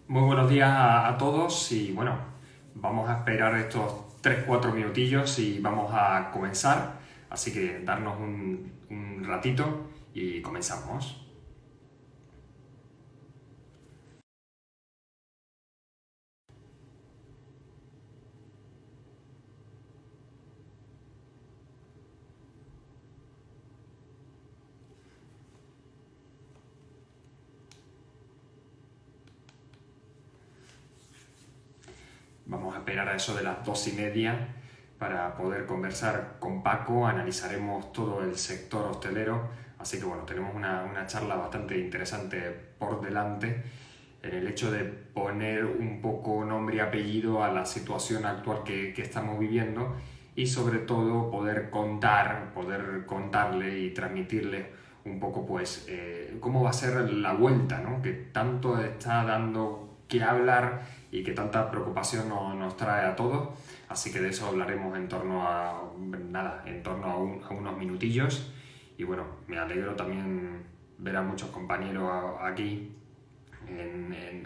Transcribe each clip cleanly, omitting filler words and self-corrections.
Muy buenos días a todos y bueno, vamos a esperar estos 3 4 minutillos y vamos a comenzar. Así que darnos un ratito y comenzamos. Vamos a esperar a eso de las 2:30 para poder conversar con Paco. Analizaremos todo el sector hostelero. Así que bueno, tenemos una charla bastante interesante por delante en el hecho de poner un poco nombre y apellido a la situación actual que estamos viviendo y sobre todo poder contarle y transmitirle un poco pues cómo va a ser la vuelta, ¿no? Que tanto está dando que hablar y que tanta preocupación nos trae a todos. Así que de eso hablaremos en torno a nada, en torno a unos minutillos. Y bueno, me alegro también ver a muchos compañeros aquí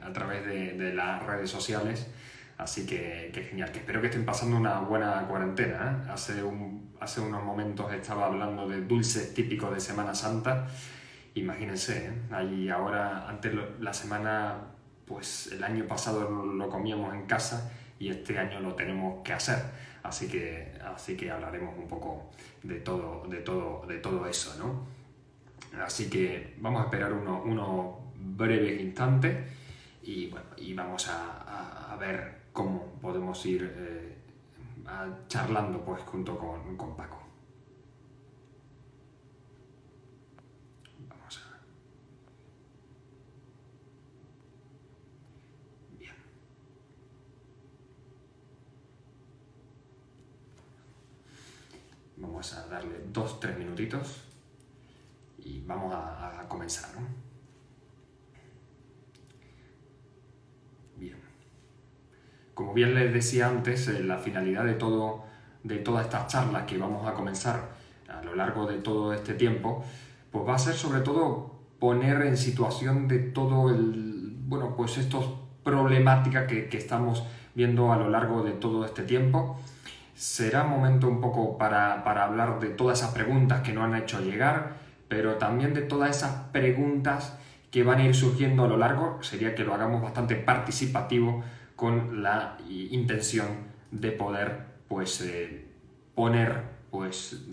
a través de las redes sociales. Así que genial, que espero que estén pasando una buena cuarentena, ¿eh? Hace unos momentos estaba hablando de dulces típicos de Semana Santa. Imagínense, ¿eh? Ahí ahora, antes la semana, pues el año pasado lo comíamos en casa y este año lo tenemos que hacer. Así que hablaremos un poco de todo eso, ¿no? Así que vamos a esperar unos breves instantes y bueno, y vamos a ver cómo podemos ir charlando pues junto con Paco. Vamos a... Bien. Vamos a darle 2 3 minutitos y vamos a comenzar, ¿no? Bien. Como bien les decía antes, la finalidad de todas estas charlas que vamos a comenzar a lo largo de todo este tiempo, pues va a ser sobre todo poner en situación de todo bueno, pues estos problemáticas que estamos viendo a lo largo de todo este tiempo. Será momento un poco para hablar de todas esas preguntas que nos han hecho llegar, pero también de todas esas preguntas que van a ir surgiendo a lo largo. Sería que lo hagamos bastante participativo con la intención de poder pues poner pues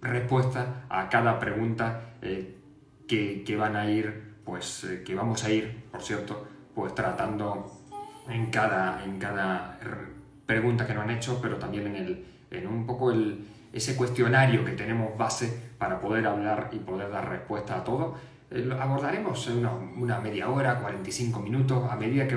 respuesta a cada pregunta que van a ir pues que vamos a ir, por cierto, pues tratando en cada pregunta que nos han hecho, pero también en un poco ese cuestionario que tenemos base para poder hablar y poder dar respuesta a todo. Lo abordaremos en una media hora, 45 minutos, a medida que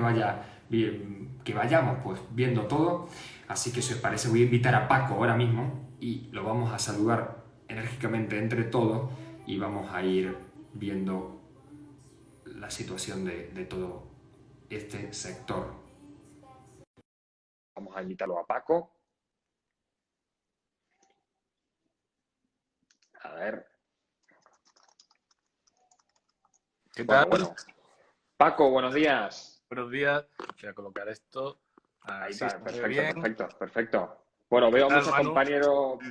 vayamos pues viendo todo. Así que si os parece voy a invitar a Paco ahora mismo y lo vamos a saludar enérgicamente entre todos y vamos a ir viendo la situación de todo este sector. Vamos a invitarlo a Paco. A ver. ¿Qué Bueno, tal? bueno. Paco, buenos días. Buenos días. Voy a colocar esto. Ahí Así está, se ve perfecto, bien. perfecto, perfecto. Bueno, ¿Qué tal, Manu?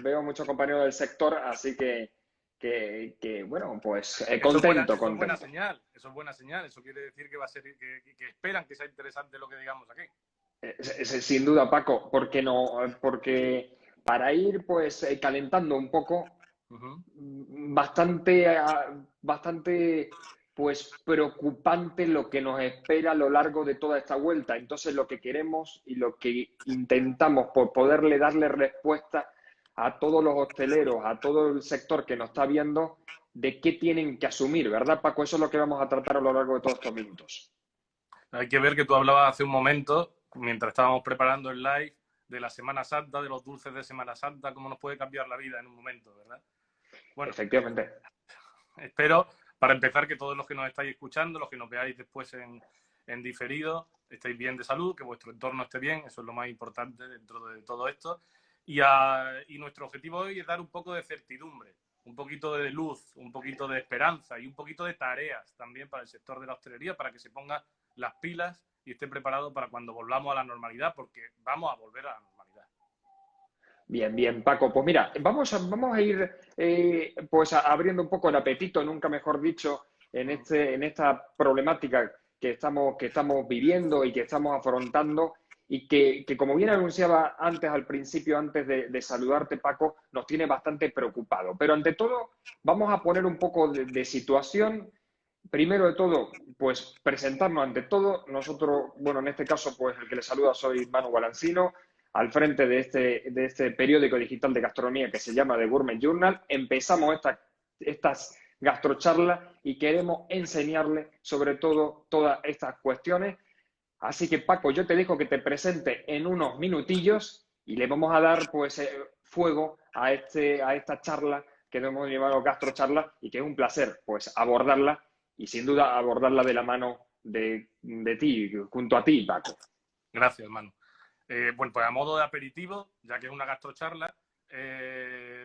veo muchos compañeros del sector, así que bueno, pues Eso contento, es buena contento. señal. Eso es buena señal. Eso quiere decir que va a ser, que esperan que sea interesante lo que digamos aquí. Sin duda, Paco, porque no, porque para ir pues calentando un poco, Ujú. bastante pues preocupante lo que nos espera a lo largo de toda esta vuelta. Entonces, lo que queremos y lo que intentamos por poderle darle respuesta a todos los hosteleros, a todo el sector que nos está viendo, de qué tienen que asumir, ¿verdad, Paco? Eso es lo que vamos a tratar a lo largo de todos estos minutos. Hay que ver que tú hablabas hace un momento, mientras estábamos preparando el live, de la Semana Santa, de los dulces de Semana Santa, cómo nos puede cambiar la vida en un momento, ¿verdad? Bueno, Efectivamente. espero, para empezar, que todos los que nos estáis escuchando, los que nos veáis después en diferido, estéis bien de salud, que vuestro entorno esté bien, eso es lo más importante dentro de todo esto. Y nuestro objetivo hoy es dar un poco de certidumbre, un poquito de luz, un poquito de esperanza y un poquito de tareas también para el sector de la hostelería, para que se ponga las pilas y esté preparado para cuando volvamos a la normalidad, porque vamos a volver a la normalidad. Bien, bien, Paco. Pues mira, vamos a ir pues abriendo un poco el apetito, nunca mejor dicho, en esta problemática que estamos viviendo y que estamos afrontando y que como bien anunciaba antes, al principio, antes de saludarte, Paco, nos tiene bastante preocupado. Pero ante todo, vamos a poner un poco de situación. Primero de todo, pues presentarnos ante todo. Nosotros, bueno, en este caso, pues el que le saluda soy Manu Balancino, al frente de este periódico digital de gastronomía que se llama The Gourmet Journal. Empezamos estas gastrocharlas y queremos enseñarle sobre todo todas estas cuestiones. Así que, Paco, yo te dejo que te presente en unos minutillos y le vamos a dar pues fuego a esta charla que hemos llamado gastrocharla y que es un placer pues abordarla y sin duda abordarla de la mano de ti, junto a ti, Paco. Gracias, hermano. Bueno, pues a modo de aperitivo, ya que es una gastrocharla,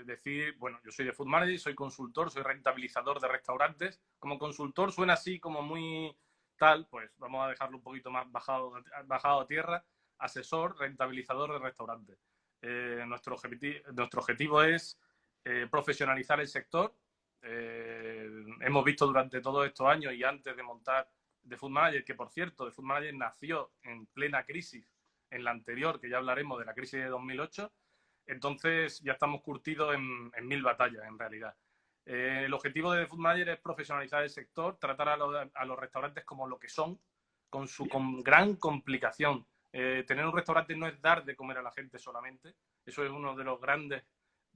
decir, bueno, yo soy de Food Manager, soy consultor, soy rentabilizador de restaurantes. Como consultor suena así como muy tal, pues vamos a dejarlo un poquito más bajado a tierra. Asesor, rentabilizador de restaurantes. Nuestro objetivo es profesionalizar el sector. Hemos visto durante todos estos años y antes de montar The Food Manager, que por cierto, The Food Manager nació en plena crisis, en la anterior, que ya hablaremos de la crisis de 2008, entonces ya estamos curtidos en 1000 batallas, en realidad. El objetivo de The Food Manager es profesionalizar el sector, tratar a los restaurantes como lo que son, con gran complicación. Tener un restaurante no es dar de comer a la gente solamente, eso es uno de los grandes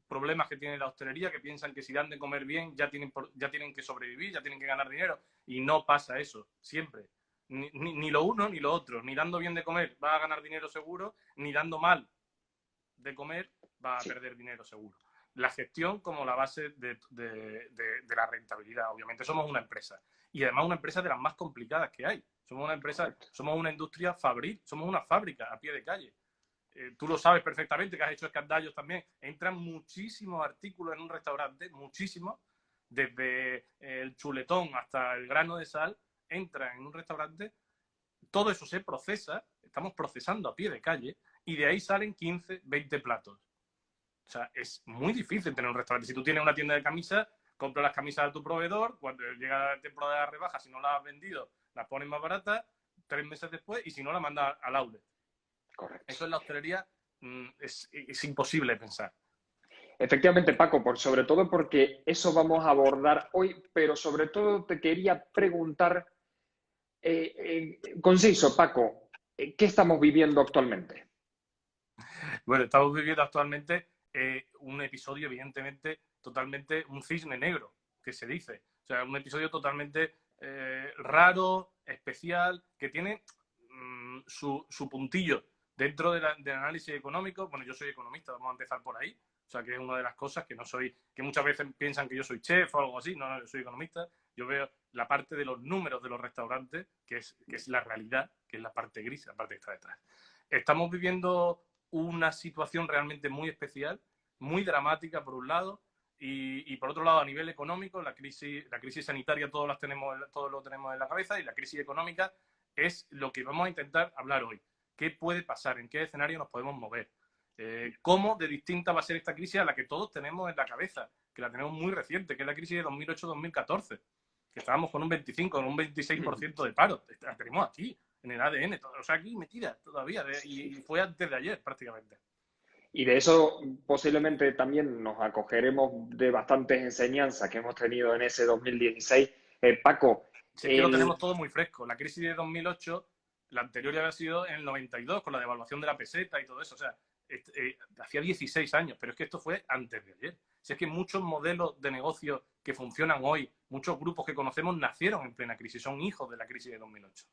problemas que tiene la hostelería, que piensan que si dan de comer bien ya tienen que sobrevivir, ya tienen que ganar dinero, y no pasa eso, siempre. Ni lo uno ni lo otro, ni dando bien de comer va a ganar dinero seguro, ni dando mal de comer va a perder dinero seguro. La gestión como la base de la rentabilidad. Obviamente somos una empresa, y además una empresa de las más complicadas que hay. Somos una empresa, somos una industria fabril, somos una fábrica a pie de calle. Tú lo sabes perfectamente, que has hecho escandallos también. Entran muchísimos artículos en un restaurante, muchísimos, desde el chuletón hasta el grano de sal, entran en un restaurante, todo eso se procesa, estamos procesando a pie de calle, y de ahí salen 15, 20 platos. O sea, es muy difícil tener un restaurante. Si tú tienes una tienda de camisas, compras las camisas a tu proveedor, cuando llega la temporada de rebaja, si no las has vendido, las pones más baratas, 3 meses después, y si no, la mandas al outlet. Correcto. Eso en la hostelería es imposible pensar. Efectivamente, Paco, sobre todo porque eso vamos a abordar hoy, pero sobre todo te quería preguntar, conciso, Paco, ¿qué estamos viviendo actualmente? Bueno, estamos viviendo actualmente un episodio, evidentemente, totalmente un cisne negro, que se dice. O sea, un episodio totalmente raro, especial, que tiene su puntillo dentro del análisis económico. Bueno, yo soy economista, vamos a empezar por ahí. O sea, que es una de las cosas que no soy, que muchas veces piensan que yo soy chef o algo así. No, no, yo soy economista. Yo veo la parte de los números de los restaurantes, que es la realidad, que es la parte gris, la parte que está detrás. Estamos viviendo una situación realmente muy especial, muy dramática por un lado, y por otro lado a nivel económico, la crisis sanitaria todos lo tenemos en la cabeza, y la crisis económica es lo que vamos a intentar hablar hoy. ¿Qué puede pasar? ¿En qué escenario nos podemos mover? ¿Cómo de distinta va a ser esta crisis a la que todos tenemos en la cabeza? Que la tenemos muy reciente, que es la crisis de 2008-2014, que estábamos con un 25, con un 26% de paro. La tenemos aquí, en el ADN, o sea, aquí metida todavía, y fue antes de ayer prácticamente. Y de eso posiblemente también nos acogeremos de bastantes enseñanzas que hemos tenido en ese 2016. Paco. Sí, es que lo tenemos todo muy fresco. La crisis de 2008, la anterior ya había sido en el 92, con la devaluación de la peseta y todo eso. O sea, hacía 16 años, pero es que esto fue antes de ayer. Si es que muchos modelos de negocio que funcionan hoy, muchos grupos que conocemos nacieron en plena crisis, son hijos de la crisis de 2008.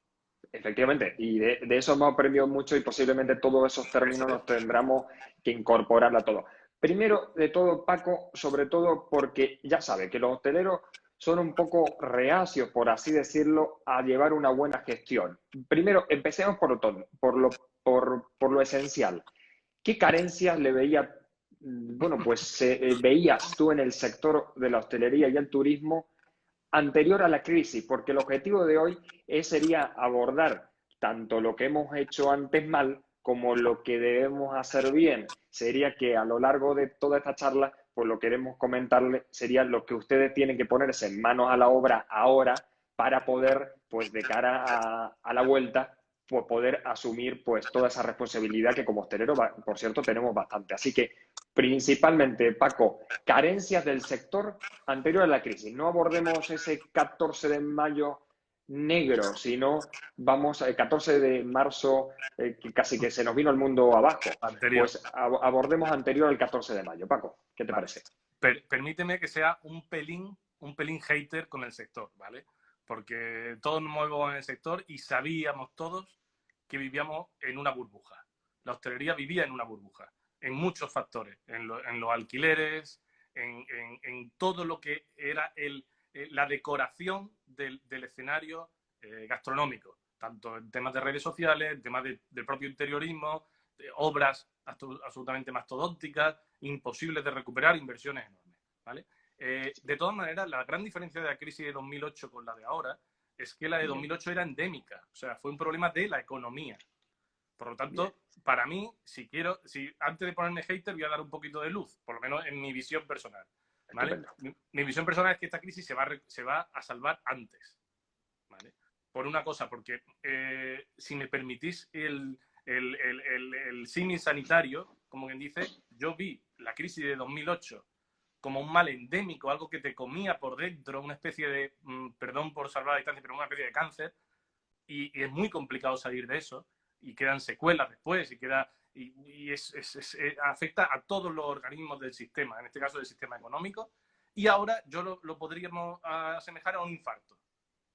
Efectivamente, y de eso hemos aprendido mucho y posiblemente todos esos términos nos tendremos que incorporar a todo. Primero de todo, Paco, sobre todo porque ya sabe que los hosteleros son un poco reacios, por así decirlo, a llevar una buena gestión. Primero, empecemos por lo esencial. ¿Qué carencias le veías tú en el sector de la hostelería y el turismo anterior a la crisis, porque el objetivo de hoy sería abordar tanto lo que hemos hecho antes mal como lo que debemos hacer bien. Sería que a lo largo de toda esta charla, pues lo que queremos comentarle sería lo que ustedes tienen que ponerse en manos a la obra ahora para poder, pues de cara a la vuelta, pues poder asumir pues toda esa responsabilidad que como hostelero, por cierto, tenemos bastante. Así que principalmente, Paco, carencias del sector anterior a la crisis. No abordemos ese 14 de mayo negro, sino vamos al 14 de marzo, que casi que se nos vino el mundo abajo. Anterior. Pues abordemos anterior al 14 de mayo. Paco, ¿qué te parece? Permíteme que sea un pelín hater con el sector, ¿vale? Porque todos nos movemos en el sector y sabíamos todos que vivíamos en una burbuja. La hostelería vivía en una burbuja, en muchos factores, en los alquileres, en todo lo que era la decoración del escenario gastronómico, tanto en temas de redes sociales, en temas del propio interiorismo, obras absolutamente mastodónticas, imposibles de recuperar, inversiones enormes, ¿vale? De todas maneras, la gran diferencia de la crisis de 2008 con la de ahora es que la de 2008 era endémica, o sea, fue un problema de la economía. Por lo tanto, para mí, antes de ponerme hater, voy a dar un poquito de luz, por lo menos en mi visión personal, ¿vale? Mi visión personal es que esta crisis se va a salvar antes, ¿vale? Por una cosa, porque si me permitís el símil sanitario, como quien dice, yo vi la crisis de 2008 como un mal endémico, algo que te comía por dentro, una especie de, perdón por salvar la distancia, pero una especie de cáncer, y es muy complicado salir de eso, y quedan secuelas después, y afecta a todos los organismos del sistema, en este caso del sistema económico, y ahora yo lo podríamos asemejar a un infarto.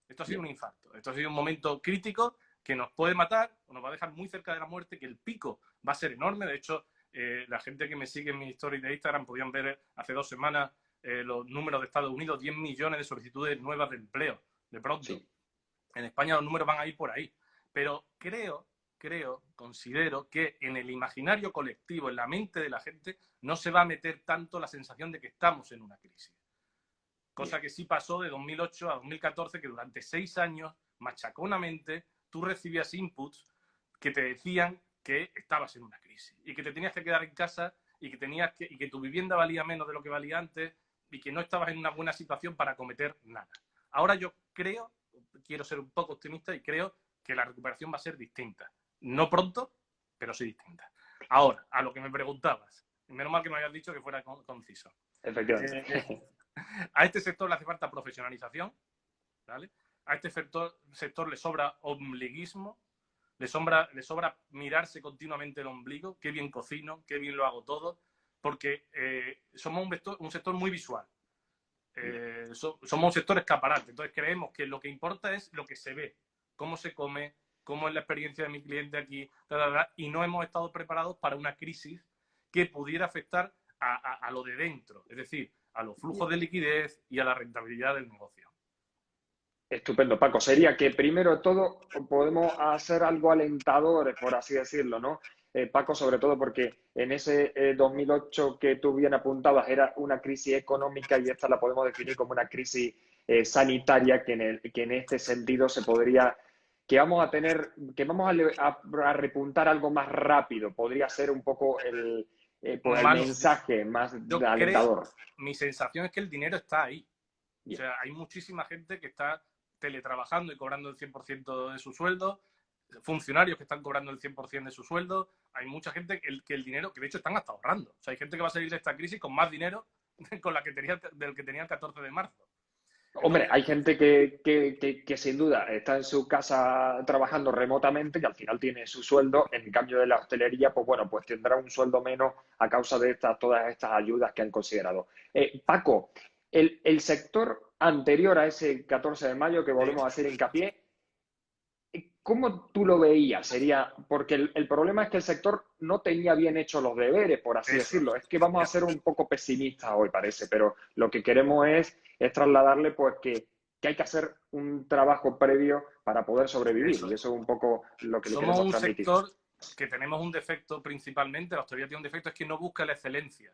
Esto ha sido un infarto, esto ha sido un momento crítico que nos puede matar, o nos va a dejar muy cerca de la muerte, que el pico va a ser enorme. De hecho, la gente que me sigue en mis stories de Instagram podían ver hace 2 semanas los números de Estados Unidos, 10 millones de solicitudes nuevas de empleo, de pronto. Sí. En España los números van a ir por ahí. Pero considero que en el imaginario colectivo, en la mente de la gente, no se va a meter tanto la sensación de que estamos en una crisis. Cosa que sí pasó de 2008 a 2014, que durante 6 años, machaconamente, tú recibías inputs que te decían que estabas en una crisis y que te tenías que quedar en casa y que tu vivienda valía menos de lo que valía antes y que no estabas en una buena situación para acometer nada. Ahora yo quiero ser un poco optimista y creo que la recuperación va a ser distinta. No pronto, pero sí distinta. Ahora, a lo que me preguntabas, menos mal que me habías dicho que fuera conciso. Efectivamente. A este sector le hace falta profesionalización, ¿vale? A este sector le sobra ombliguismo, le sobra mirarse continuamente el ombligo, qué bien cocino, qué bien lo hago todo, porque somos un sector muy visual. Somos un sector escaparate, entonces creemos que lo que importa es lo que se ve, cómo se come, cómo es la experiencia de mi cliente aquí, y no hemos estado preparados para una crisis que pudiera afectar a lo de dentro, es decir, a los flujos de liquidez y a la rentabilidad del negocio. Estupendo, Paco. Sería que primero de todo podemos hacer algo alentador, por así decirlo, ¿no? Paco, sobre todo porque en ese 2008 que tú bien apuntabas era una crisis económica y esta la podemos definir como una crisis sanitaria que en este sentido se podría, que vamos a repuntar algo más rápido. Podría ser un poco el mensaje más alentador. Mi sensación es que el dinero está ahí. Bien. O sea, hay muchísima gente que está teletrabajando y cobrando el 100% de su sueldo, funcionarios que están cobrando el 100% de su sueldo, hay mucha gente que el dinero, que de hecho están hasta ahorrando. O sea, hay gente que va a salir de esta crisis con más dinero del que tenía el 14 de marzo. Hombre, hay gente que sin duda está en su casa trabajando remotamente y al final tiene su sueldo. En cambio de la hostelería, pues bueno, pues tendrá un sueldo menos a causa de todas estas ayudas que han considerado. Paco, el sector anterior a ese 14 de mayo, que volvemos a hacer hincapié, ¿cómo tú lo veías? Porque el problema es que el sector no tenía bien hechos los deberes, por así decirlo. Es que vamos a ser un poco pesimistas hoy, parece, pero lo que queremos es trasladarle pues que hay que hacer un trabajo previo para poder sobrevivir. Y eso es un poco lo que le queremos transmitir. Somos un sector que tenemos un defecto principalmente, la hostelería tiene un defecto, es que no busca la excelencia,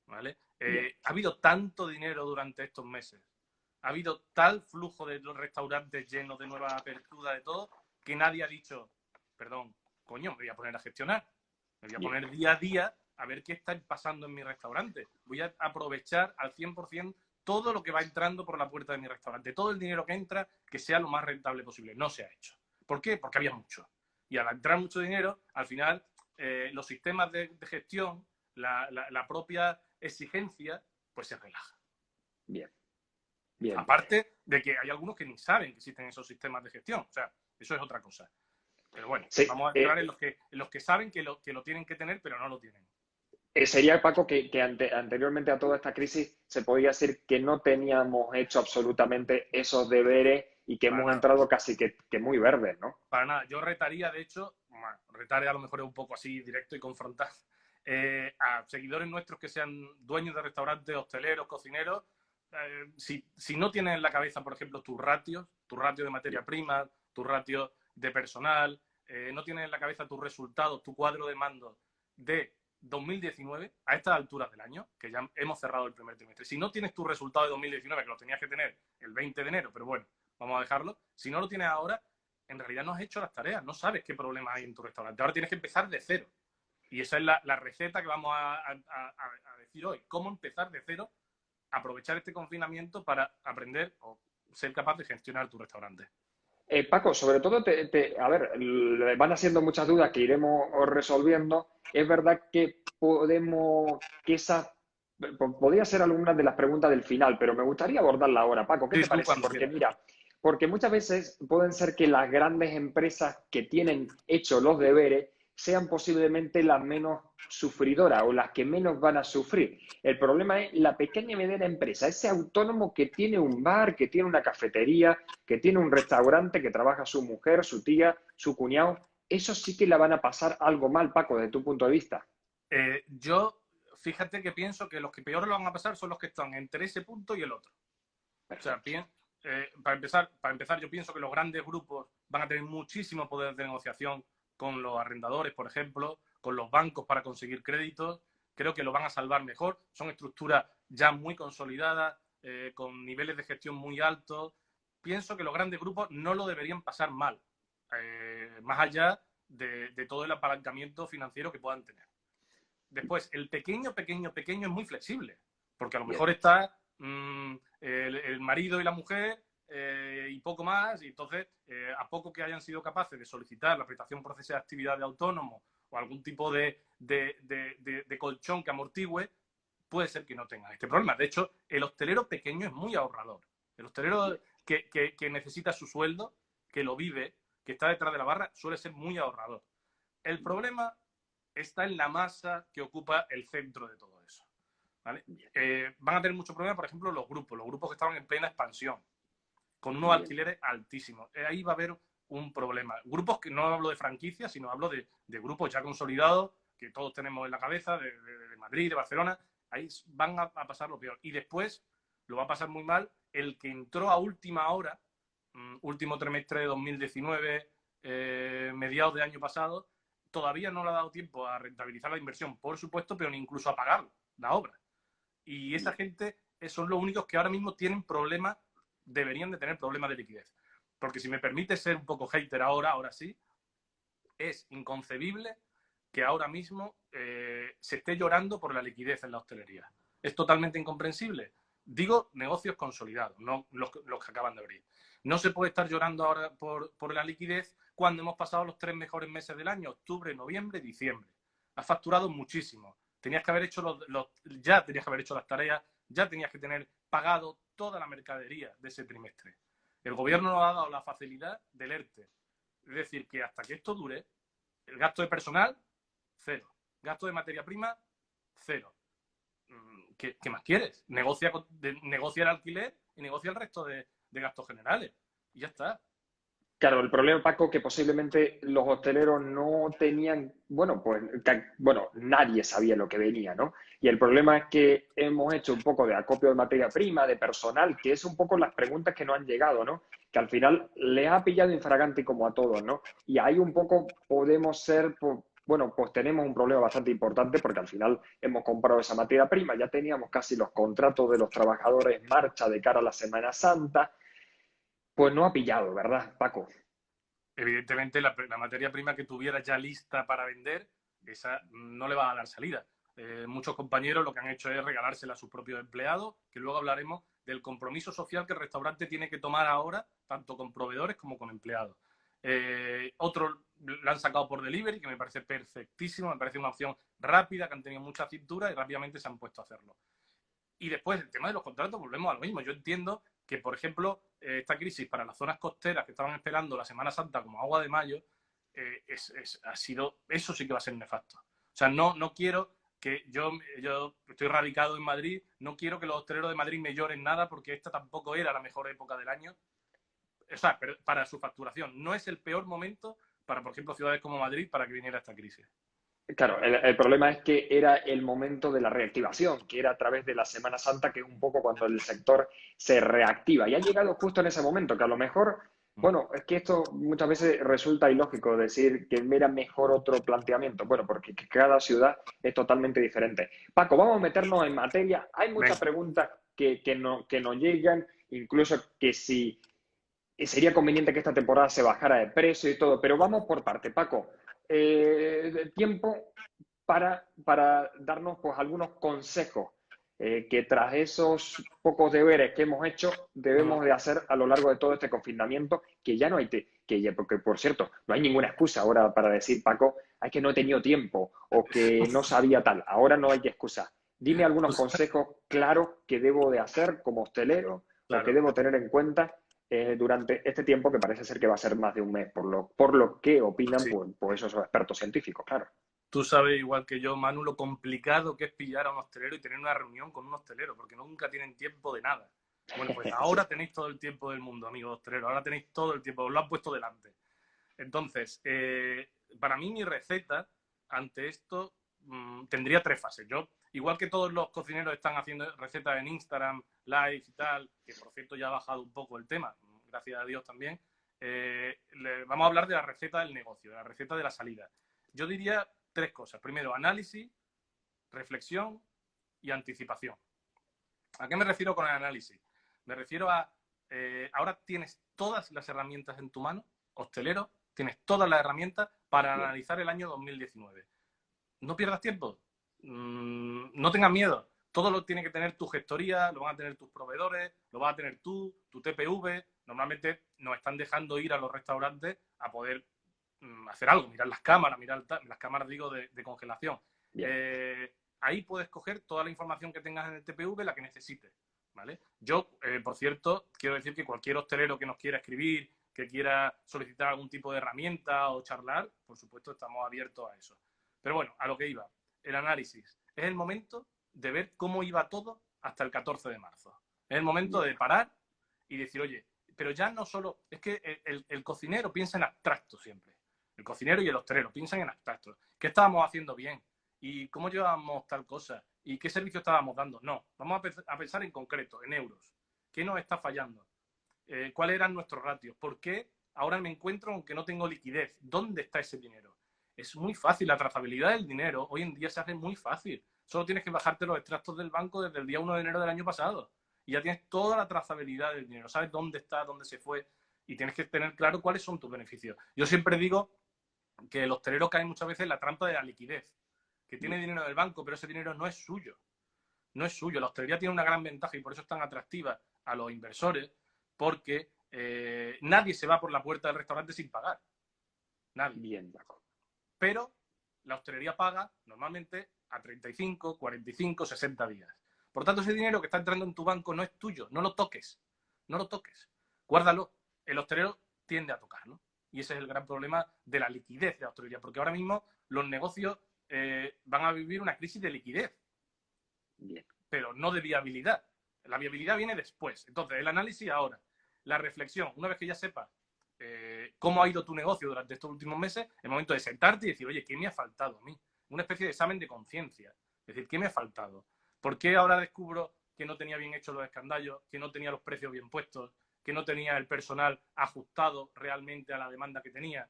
¿vale? Ha habido tanto dinero durante estos meses, ha habido tal flujo de los restaurantes llenos de nuevas aperturas, de todo, que nadie ha dicho, perdón, coño, me voy a poner a gestionar. Me voy a poner día a día a ver qué está pasando en mi restaurante. Voy a aprovechar al 100% todo lo que va entrando por la puerta de mi restaurante. Todo el dinero que entra, que sea lo más rentable posible. No se ha hecho. ¿Por qué? Porque había mucho. Y al entrar mucho dinero, al final, los sistemas de gestión, la propia exigencia, pues se relaja. Bien, bien. Aparte de que hay algunos que ni saben que existen esos sistemas de gestión. O sea, eso es otra cosa. Pero bueno, Sí, vamos a entrar en los que saben que lo tienen que tener, pero no lo tienen. sería, Paco, que anteriormente a toda esta crisis se podía decir que no teníamos hecho absolutamente esos deberes y que Para hemos nada. entrado casi que muy verdes, ¿no? Para nada. Yo retaría, de hecho, bueno, retar a lo mejor es un poco así directo y confrontar, a seguidores nuestros que sean dueños de restaurantes, hosteleros, cocineros, si no tienes en la cabeza, por ejemplo, tu ratio de materia prima, tu ratio de personal, no tienes en la cabeza tus resultados, tu cuadro de mando de 2019, a estas alturas del año, que ya hemos cerrado el primer trimestre, si no tienes tu resultado de 2019, que lo tenías que tener el 20 de enero, pero bueno, vamos a dejarlo, si no lo tienes ahora, en realidad no has hecho las tareas, no sabes qué problemas hay en tu restaurante. Ahora tienes que empezar de cero. Y esa es la receta que vamos a decir hoy. Cómo empezar de cero, aprovechar este confinamiento para aprender o ser capaz de gestionar tu restaurante. Paco, sobre todo, a ver, van haciendo muchas dudas que iremos resolviendo. Es verdad que podría ser alguna de las preguntas del final, pero me gustaría abordarla ahora. Paco, ¿qué Sí, te tú parece? cuando Porque quieras. mira, porque muchas veces pueden ser que las grandes empresas que tienen hecho los deberes sean posiblemente las menos sufridoras o las que menos van a sufrir. El problema es la pequeña y mediana empresa, ese autónomo que tiene un bar, que tiene una cafetería, que tiene un restaurante, que trabaja su mujer, su tía, su cuñado. Eso sí que la van a pasar algo mal, Paco, desde tu punto de vista. Yo, fíjate que pienso que los que peor lo van a pasar son los que están entre ese punto y el otro. O sea, para empezar, yo pienso que los grandes grupos van a tener muchísimo poder de negociación con los arrendadores, por ejemplo, con los bancos para conseguir créditos. Creo que lo van a salvar mejor. Son estructuras ya muy consolidadas, con niveles de gestión muy altos. Pienso que los grandes grupos no lo deberían pasar mal, más allá de todo el apalancamiento financiero que puedan tener. Después, el pequeño es muy flexible, porque a lo mejor está el marido y la mujer y poco más, y entonces, a poco que hayan sido capaces de solicitar la prestación por cese de actividad de autónomo o algún tipo de colchón que amortigüe, puede ser que no tengan este problema. De hecho, el hostelero pequeño es muy ahorrador. El hostelero que necesita su sueldo, que lo vive, que está detrás de la barra, suele ser muy ahorrador. El problema está en la masa que ocupa el centro de todo eso. ¿Vale? Van a tener mucho problema, por ejemplo, los grupos que estaban en plena expansión, con unos alquileres altísimos. Ahí va a haber un problema. Grupos que no hablo de franquicias, sino hablo de grupos ya consolidados, que todos tenemos en la cabeza, de Madrid, de Barcelona. Ahí van a pasar lo peor. Y después lo va a pasar muy mal el que entró a última hora, último trimestre de 2019, mediados de año pasado, todavía no le ha dado tiempo a rentabilizar la inversión, por supuesto, pero ni incluso a pagar la obra. Y esa gente son los únicos que ahora mismo tienen problemas, deberían de tener problemas de liquidez. Porque si me permite ser un poco hater ahora sí, es inconcebible que ahora mismo se esté llorando por la liquidez en la hostelería. Es totalmente incomprensible. Digo negocios consolidados, no los que acaban de abrir. No se puede estar llorando ahora por la liquidez cuando hemos pasado los 3 mejores meses del año, octubre, noviembre, diciembre. Has facturado muchísimo. Tenías que haber hecho ya tenías que haber hecho las tareas, ya tenías que tener pagado toda la mercadería de ese trimestre. El gobierno nos ha dado la facilidad del ERTE. Es decir, que hasta que esto dure, el gasto de personal, cero. Gasto de materia prima, cero. ¿Qué más quieres? Negocia el alquiler y negocia el resto de gastos generales. Y ya está. Claro, el problema, Paco, que posiblemente los hosteleros no tenían, bueno, nadie sabía lo que venía, ¿no? Y el problema es que hemos hecho un poco de acopio de materia prima, de personal, que es un poco las preguntas que nos han llegado, ¿no? Que al final les ha pillado infraganti como a todos, ¿no? Y ahí un poco podemos ser, bueno, pues tenemos un problema bastante importante porque al final hemos comprado esa materia prima, ya teníamos casi los contratos de los trabajadores en marcha de cara a la Semana Santa, pues no ha pillado, ¿verdad, Paco? Evidentemente, la materia prima que tuviera ya lista para vender, esa no le va a dar salida. Muchos compañeros lo que han hecho es regalársela a sus propios empleados, que luego hablaremos del compromiso social que el restaurante tiene que tomar ahora, tanto con proveedores como con empleados. Otros la han sacado por delivery, que me parece perfectísimo, me parece una opción rápida, que han tenido mucha cintura y rápidamente se han puesto a hacerlo. Y después, el tema de los contratos, volvemos a lo mismo. Yo entiendo que, por ejemplo, esta crisis para las zonas costeras que estaban esperando la Semana Santa como agua de mayo, ha sido, eso sí que va a ser nefasto. O sea, no quiero que yo estoy radicado en Madrid, no quiero que los hosteleros de Madrid me lloren nada porque esta tampoco era la mejor época del año. O sea, para su facturación. No es el peor momento para, por ejemplo, ciudades como Madrid para que viniera esta crisis. Claro, el problema es que era el momento de la reactivación, que era a través de la Semana Santa, que es un poco cuando el sector se reactiva. Y ha llegado justo en ese momento, que a lo mejor, bueno, es que esto muchas veces resulta ilógico decir que era mejor otro planteamiento. Bueno, porque cada ciudad es totalmente diferente. Paco, vamos a meternos en materia. Hay muchas preguntas que nos llegan, incluso que si sería conveniente que esta temporada se bajara de precio y todo, pero vamos por parte, Paco. Tiempo para darnos pues algunos consejos que tras esos pocos deberes que hemos hecho debemos de hacer a lo largo de todo este confinamiento, que ya no hay, porque por cierto, no hay ninguna excusa ahora para decir, Paco, es que no he tenido tiempo o que no sabía tal, ahora no hay que excusa. Dime algunos consejos claros que debo de hacer como hostelero o que debo tener en cuenta durante este tiempo que parece ser que va a ser más de un mes, por lo que opinan Sí. pues esos expertos científicos, claro. Tú sabes, igual que yo, Manu, lo complicado que es pillar a un hostelero y tener una reunión con un hostelero, porque nunca tienen tiempo de nada. Bueno, pues ahora Sí. tenéis todo el tiempo del mundo, amigos hosteleros, ahora tenéis todo el tiempo, os lo han puesto delante. Entonces, para mí mi receta ante esto tendría 3 fases. Yo, igual que todos los cocineros están haciendo recetas en Instagram, Live y tal, que por cierto ya ha bajado un poco el tema, gracias a Dios también, vamos a hablar de la receta del negocio, de la receta de la salida. Yo diría 3 cosas. Primero, análisis, reflexión y anticipación. ¿A qué me refiero con el análisis? Me refiero a, ahora tienes todas las herramientas en tu mano, hostelero, tienes todas las herramientas para analizar el año 2019. No pierdas tiempo, no tengas miedo. Todo lo tiene que tener tu gestoría, lo van a tener tus proveedores, lo vas a tener tú, tu TPV. Normalmente nos están dejando ir a los restaurantes a poder hacer algo, mirar las cámaras, las cámaras digo de congelación. Ahí puedes coger toda la información que tengas en el TPV, la que necesites, ¿vale? Yo, por cierto, quiero decir que cualquier hostelero que nos quiera escribir, que quiera solicitar algún tipo de herramienta o charlar, por supuesto estamos abiertos a eso. Pero bueno, a lo que iba, el análisis. Es el momento de ver cómo iba todo hasta el 14 de marzo. Es el momento de parar y decir, oye, pero ya no solo... Es que el cocinero piensa en abstracto siempre. El cocinero y el hostelero piensan en abstracto. ¿Qué estábamos haciendo bien? ¿Y cómo llevábamos tal cosa? ¿Y qué servicio estábamos dando? No, vamos a pensar en concreto, en euros. ¿Qué nos está fallando? ¿Cuáles eran nuestros ratios? ¿Por qué ahora me encuentro aunque no tengo liquidez? ¿Dónde está ese dinero? Es muy fácil, la trazabilidad del dinero hoy en día se hace muy fácil. Solo tienes que bajarte los extractos del banco desde el día 1 de enero del año pasado. Y ya tienes toda la trazabilidad del dinero. Sabes dónde está, dónde se fue. Y tienes que tener claro cuáles son tus beneficios. Yo siempre digo que el hostelero cae muchas veces en la trampa de la liquidez. Que tiene dinero del banco, pero ese dinero no es suyo. No es suyo. La hostelería tiene una gran ventaja y por eso es tan atractiva a los inversores, porque nadie se va por la puerta del restaurante sin pagar. Nadie. Bien, Paco. Pero la hostelería paga normalmente a 35, 45, 60 días. Por tanto, ese dinero que está entrando en tu banco no es tuyo. No lo toques. No lo toques. Guárdalo. El hostelero tiende a tocarlo. Y ese es el gran problema de la liquidez de la hostelería. Porque ahora mismo los negocios van a vivir una crisis de liquidez. Bien. Pero no de viabilidad. La viabilidad viene después. Entonces, el análisis ahora. La reflexión. Una vez que ya sepas cómo ha ido tu negocio durante estos últimos meses, el momento de sentarte y decir, oye, ¿qué me ha faltado a mí? Una especie de examen de conciencia. Es decir, ¿qué me ha faltado? ¿Por qué ahora descubro que no tenía bien hechos los escandallos, que no tenía los precios bien puestos, que no tenía el personal ajustado realmente a la demanda que tenía?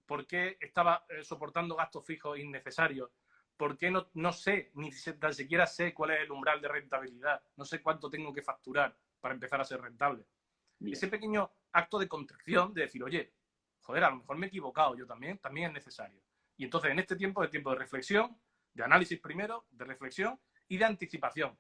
¿Por qué estaba soportando gastos fijos innecesarios? ¿Por qué no sé, ni tan siquiera sé cuál es el umbral de rentabilidad? No sé cuánto tengo que facturar para empezar a ser rentable. Bien. Ese pequeño acto de contrición, de decir, oye, joder, a lo mejor me he equivocado yo también es necesario. Y entonces en este tiempo es tiempo de reflexión, de análisis primero, de reflexión y de anticipación.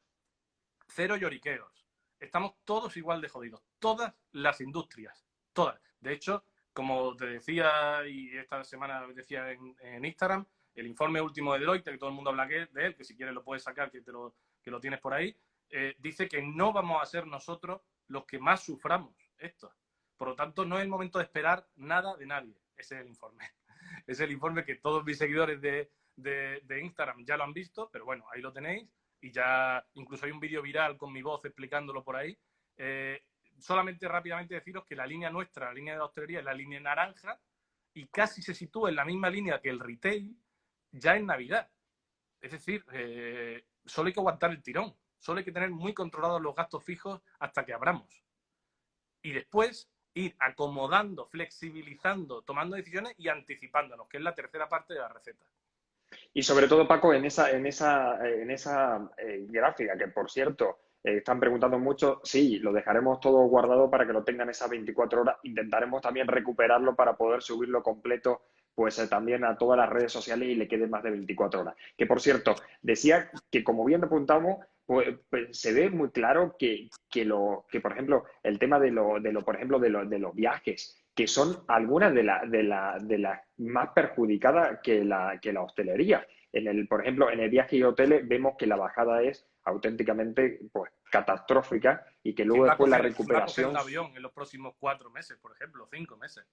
Cero lloriqueos. Estamos todos igual de jodidos. Todas las industrias. Todas. De hecho, como te decía, y esta semana decía en Instagram, el informe último de Deloitte, que todo el mundo habla de él, que si quieres lo puedes sacar, que lo tienes por ahí, dice que no vamos a ser nosotros los que más suframos esto. Por lo tanto, no es el momento de esperar nada de nadie. Ese es el informe. Es el informe que todos mis seguidores de Instagram ya lo han visto, pero bueno, ahí lo tenéis. Y ya incluso hay un vídeo viral con mi voz explicándolo por ahí. Solamente rápidamente deciros que la línea nuestra, la línea de la hostelería, es la línea naranja y casi se sitúa en la misma línea que el retail ya en Navidad. Es decir, solo hay que aguantar el tirón. Solo hay que tener muy controlados los gastos fijos hasta que abramos. Y después ir acomodando, flexibilizando, tomando decisiones y anticipándonos, que es la tercera parte de la receta. Y sobre todo, Paco, en esa gráfica, que por cierto, están preguntando mucho, sí, lo dejaremos todo guardado para que lo tengan esas 24 horas. Intentaremos también recuperarlo para poder subirlo completo, pues también a todas las redes sociales y le quede más de 24 horas. Que por cierto, decía que como bien apuntamos, pues, se ve muy claro que, por ejemplo, el tema de los viajes, que son algunas de las más perjudicadas que la hostelería. Por ejemplo, en el viaje y hoteles vemos que la bajada es auténticamente pues, catastrófica y que luego después la ¿Quién va a coger recuperación... un avión en los próximos 4 meses, por ejemplo, 5 meses?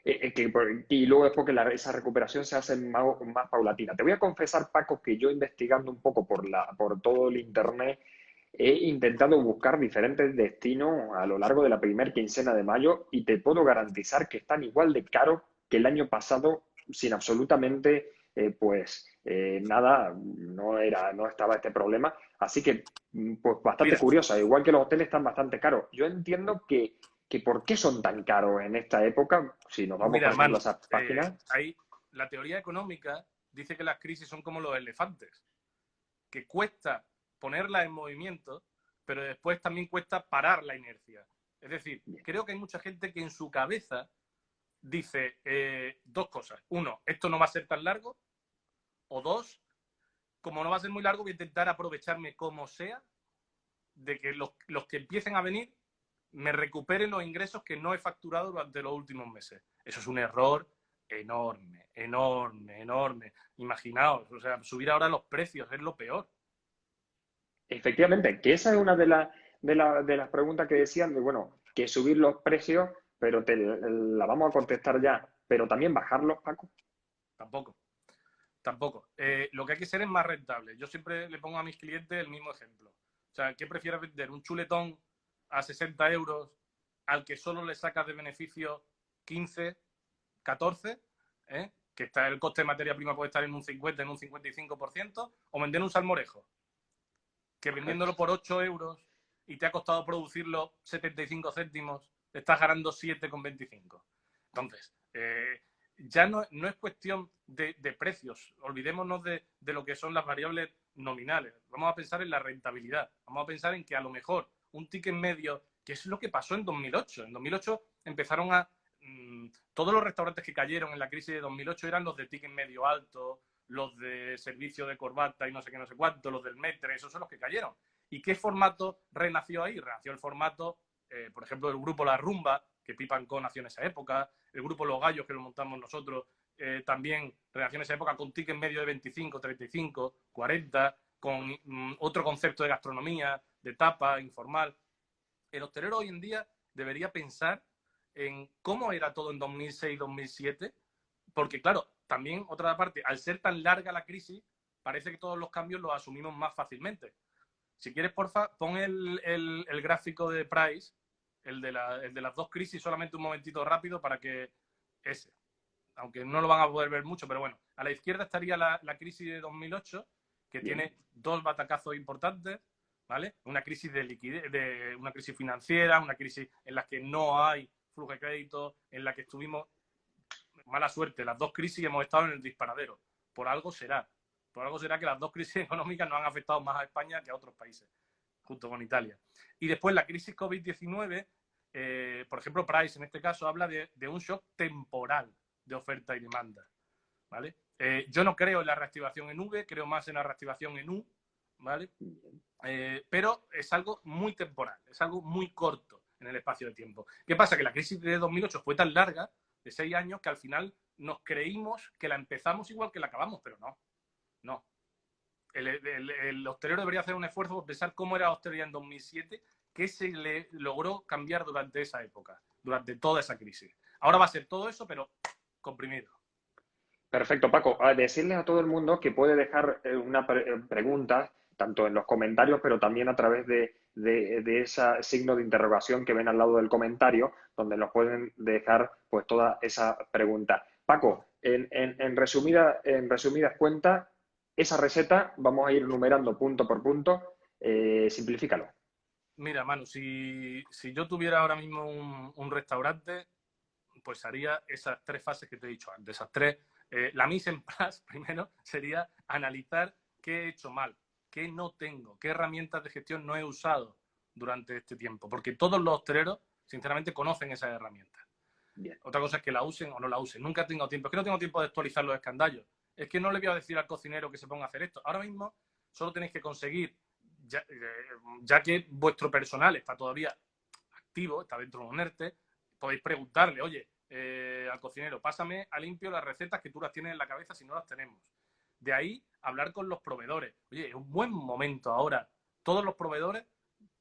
Y luego después que esa recuperación se hace más paulatina. Te voy a confesar, Paco, que yo investigando un poco por todo el internet he intentado buscar diferentes destinos a lo largo de la primera quincena de mayo y te puedo garantizar que están igual de caros que el año pasado sin absolutamente nada, no estaba este problema. Así que pues bastante Mira, curiosa, igual que los hoteles están bastante caros. Yo entiendo que ¿por qué son tan caros en esta época? Si nos vamos, mira, por ejemplo, a hermano, esas páginas. la teoría económica dice que las crisis son como los elefantes, que cuesta ponerlas en movimiento, pero después también cuesta parar la inercia. Es decir, creo que hay mucha gente que en su cabeza dice dos cosas. Uno, esto no va a ser tan largo. O dos, como no va a ser muy largo, voy a intentar aprovecharme como sea de que los que empiecen a venir me recuperen los ingresos que no he facturado durante los últimos meses. Eso es un error enorme, enorme, enorme. Imaginaos, o sea, subir ahora los precios es lo peor. Efectivamente, que esa es una de las preguntas que decían, de, bueno, que subir los precios, pero la vamos a contestar ya, pero también bajarlos, Paco. Tampoco. Tampoco. Lo que hay que ser es más rentable. Yo siempre le pongo a mis clientes el mismo ejemplo. O sea, ¿qué prefieres vender? ¿Un chuletón a 60 euros al que solo le sacas de beneficio 15, 14? Que está el coste de materia prima puede estar en un 50, en un 55%, o vender un salmorejo, que vendiéndolo por 8 euros y te ha costado producirlo 75 céntimos, te estás ganando 7,25. Entonces, ya no es cuestión de precios. Olvidémonos de lo que son las variables nominales. Vamos a pensar en la rentabilidad. Vamos a pensar en que a lo mejor un ticket medio, que es lo que pasó en 2008. En 2008 empezaron todos los restaurantes que cayeron en la crisis de 2008 eran los de ticket medio alto, los de servicio de corbata y no sé qué, no sé cuánto, los del metre, esos son los que cayeron. ¿Y qué formato renació ahí? Renació el formato, por ejemplo, del grupo La Rumba, que Pipa & Co nació en esa época, el grupo Los Gallos, que lo montamos nosotros, también renació en esa época con tickets medio de 25, 35, 40, con otro concepto de gastronomía, de tapa, informal. El hostelero hoy en día debería pensar en cómo era todo en 2006, 2007, porque claro, también otra parte, al ser tan larga la crisis, parece que todos los cambios los asumimos más fácilmente. Si quieres, porfa, pon el gráfico de Price, el de las dos crisis, solamente un momentito rápido para que ese, aunque no lo van a poder ver mucho, pero bueno, a la izquierda estaría la crisis de 2008, que Bien. tiene dos batacazos importantes, ¿vale? Una crisis de liquidez, una crisis financiera, una crisis en la que no hay flujo de crédito, en la que estuvimos mala suerte, las dos crisis hemos estado en el disparadero. Por algo será. Por algo será que las dos crisis económicas nos han afectado más a España que a otros países, junto con Italia. Y después la crisis COVID-19, por ejemplo, Price en este caso habla de un shock temporal de oferta y demanda, ¿vale? Yo no creo en la reactivación en V, creo más en la reactivación en U, ¿vale? Pero es algo muy temporal, es algo muy corto en el espacio de tiempo. ¿Qué pasa? Que la crisis de 2008 fue tan larga, de 6 años, que al final nos creímos que la empezamos igual que la acabamos, pero no. No. El hostelero debería hacer un esfuerzo por pensar cómo era la hostelería en 2007, qué se le logró cambiar durante esa época, durante toda esa crisis. Ahora va a ser todo eso, pero comprimido. Perfecto, Paco. A decirles a todo el mundo que puede dejar una pregunta, tanto en los comentarios, pero también a través de ese signo de interrogación que ven al lado del comentario, donde nos pueden dejar pues toda esa pregunta. Paco, en resumidas cuentas, esa receta vamos a ir numerando punto por punto. Simplifícalo. Mira, Manu, si yo tuviera ahora mismo un restaurante, pues haría esas 3 fases que te he dicho antes, esas 3. La mise en place, primero, sería analizar qué he hecho mal, qué no tengo, qué herramientas de gestión no he usado durante este tiempo, porque todos los hosteleros, sinceramente, conocen esas herramientas. Bien. Otra cosa es que la usen o no la usen. Nunca tengo tiempo. Es que no tengo tiempo de actualizar los escandallos. Es que no le voy a decir al cocinero que se ponga a hacer esto. Ahora mismo solo tenéis que conseguir, ya que vuestro personal está todavía activo, está dentro de un ERTE, podéis preguntarle, oye, al cocinero, pásame a limpio las recetas que tú las tienes en la cabeza si no las tenemos. De ahí, hablar con los proveedores. Oye, es un buen momento ahora. Todos los proveedores,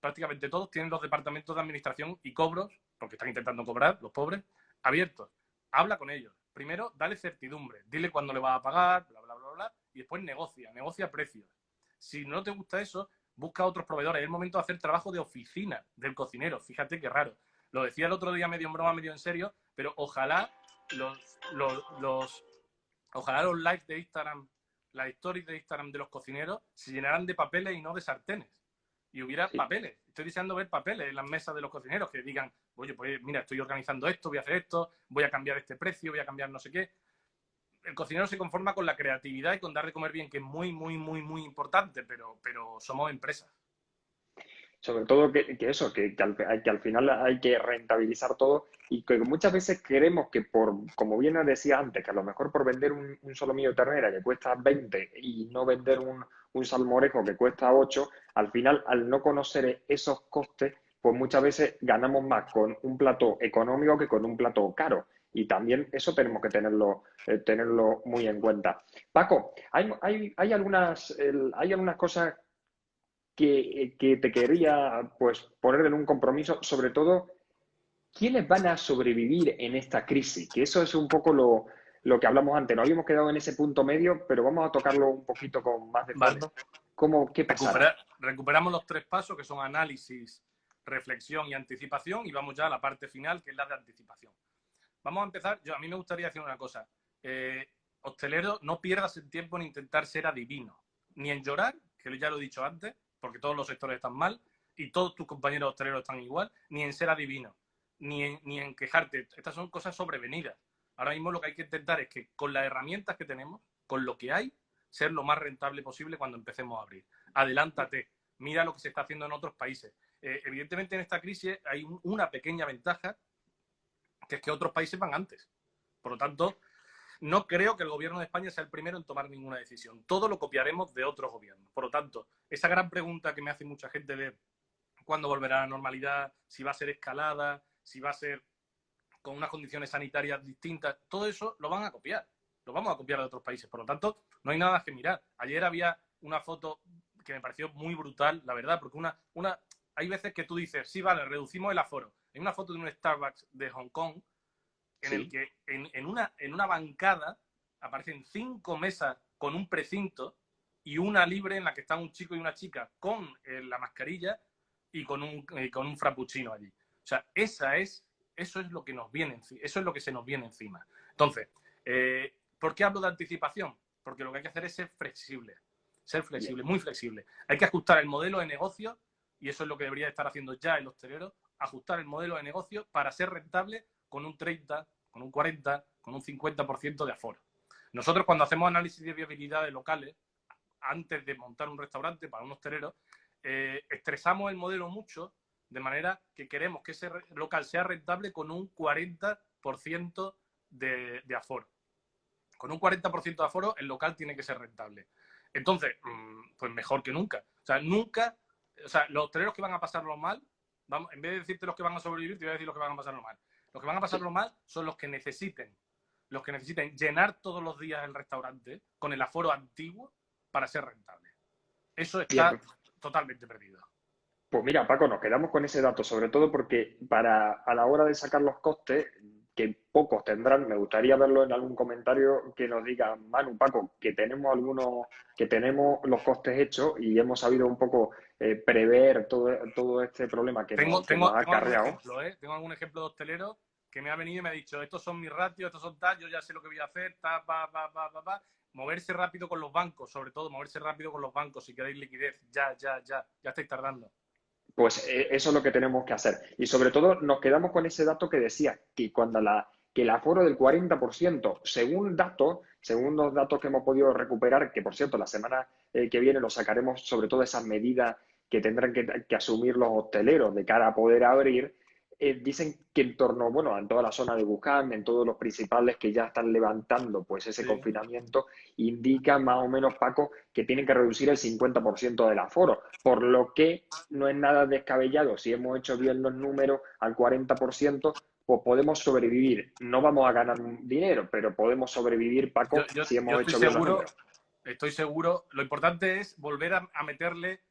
prácticamente todos, tienen los departamentos de administración y cobros, porque están intentando cobrar, los pobres, abiertos. Habla con ellos. Primero, dale certidumbre. Dile cuándo le vas a pagar, bla, bla, bla, bla, y después negocia precios. Si no te gusta eso, busca otros proveedores. Es el momento de hacer trabajo de oficina del cocinero. Fíjate qué raro. Lo decía el otro día medio en broma, medio en serio, pero ojalá ojalá los lives de Instagram, las stories de Instagram de los cocineros se llenaran de papeles y no de sartenes. Y hubiera papeles. Estoy deseando ver papeles en las mesas de los cocineros que digan, oye, pues mira, estoy organizando esto, voy a hacer esto, voy a cambiar este precio, voy a cambiar no sé qué. El cocinero se conforma con la creatividad y con dar de comer bien, que es muy, muy, muy, muy importante, pero somos empresas. Sobre todo que al final hay que rentabilizar todo y que muchas veces queremos que como bien decía antes, que a lo mejor por vender un solomillo de ternera que cuesta 20 y no vender un salmorejo que cuesta 8, al final, al no conocer esos costes, pues muchas veces ganamos más con un plato económico que con un plato caro. Y también eso tenemos que tenerlo muy en cuenta. Paco, hay algunas cosas que te quería pues poner en un compromiso, sobre todo, ¿quiénes van a sobrevivir en esta crisis? Que eso es un poco lo que hablamos antes. Nos habíamos quedado en ese punto medio, pero vamos a tocarlo un poquito con más de fondo. Vale. ¿Qué pasará? Recuperamos los 3 pasos, que son análisis, reflexión y anticipación, y vamos ya a la parte final, que es la de anticipación. Vamos a empezar. A mí me gustaría decir una cosa. Hostelero, no pierdas el tiempo en intentar ser adivino, ni en llorar, que ya lo he dicho antes, porque todos los sectores están mal y todos tus compañeros hosteleros están igual, ni en ser adivino, ni en quejarte. Estas son cosas sobrevenidas. Ahora mismo lo que hay que intentar es que con las herramientas que tenemos, con lo que hay, ser lo más rentable posible cuando empecemos a abrir. Adelántate, mira lo que se está haciendo en otros países. Evidentemente en esta crisis hay una pequeña ventaja, que es que otros países van antes. Por lo tanto, no creo que el gobierno de España sea el primero en tomar ninguna decisión. Todo lo copiaremos de otros gobiernos. Por lo tanto, esa gran pregunta que me hace mucha gente de cuándo volverá a la normalidad, si va a ser escalada, si va a ser con unas condiciones sanitarias distintas, todo eso lo van a copiar. Lo vamos a copiar de otros países. Por lo tanto, no hay nada que mirar. Ayer había una foto que me pareció muy brutal, la verdad, porque hay veces que tú dices, sí, vale, reducimos el aforo. Hay una foto de un Starbucks de Hong Kong en el que en una bancada aparecen 5 mesas con un precinto y una libre en la que están un chico y una chica con la mascarilla y con un frappuccino allí. O sea, eso es lo que nos viene, eso es lo que se nos viene encima. Entonces, ¿por qué hablo de anticipación? Porque lo que hay que hacer es ser flexible, muy flexible. Hay que ajustar el modelo de negocio, y eso es lo que debería estar haciendo ya el hostelero, ajustar el modelo de negocio para ser rentable con un 30, con un 40, con con un 50% de aforo. Nosotros cuando hacemos análisis de viabilidad de locales, antes de montar un restaurante para un hostelero, estresamos el modelo mucho, de manera que queremos que ese local sea rentable con un 40% de aforo. Con un 40% de aforo, el local tiene que ser rentable. Entonces, pues mejor que nunca. O sea, los hosteleros que van a pasarlo mal, en vez de decirte los que van a sobrevivir, te voy a decir los que van a pasarlo mal. Los que van a pasarlo mal son los que necesiten llenar todos los días el restaurante con el aforo antiguo para ser rentable. Eso está Bien. totalmente perdido. Pues mira, Paco, nos quedamos con ese dato, sobre todo porque a la hora de sacar los costes, que pocos tendrán, me gustaría verlo en algún comentario que nos diga, Manu, Paco, que tenemos los costes hechos y hemos sabido un poco prever todo este problema que nos ha Tengo algún acarreado. ejemplo, ¿eh? Tengo algún ejemplo de hostelero que me ha venido y me ha dicho, estos son mis ratios, estos son tal, yo ya sé lo que voy a hacer, ta, pa. Moverse rápido con los bancos, sobre todo moverse rápido con los bancos si queréis liquidez. Ya estáis tardando. Pues eso es lo que tenemos que hacer. Y sobre todo nos quedamos con ese dato que decía, que que el aforo del 40%, según los datos que hemos podido recuperar, que por cierto la semana que viene nos sacaremos sobre todo esas medidas que tendrán que asumir los hosteleros de cara a poder abrir, dicen que en torno, bueno, en toda la zona de Wuhan, en todos los principales que ya están levantando pues ese confinamiento, indican más o menos, Paco, que tienen que reducir el 50% del aforo, por lo que no es nada descabellado. Si hemos hecho bien los números al 40%, pues podemos sobrevivir. No vamos a ganar dinero, pero podemos sobrevivir, Paco, si hemos hecho bien los números. Estoy seguro. Lo importante es volver a meterle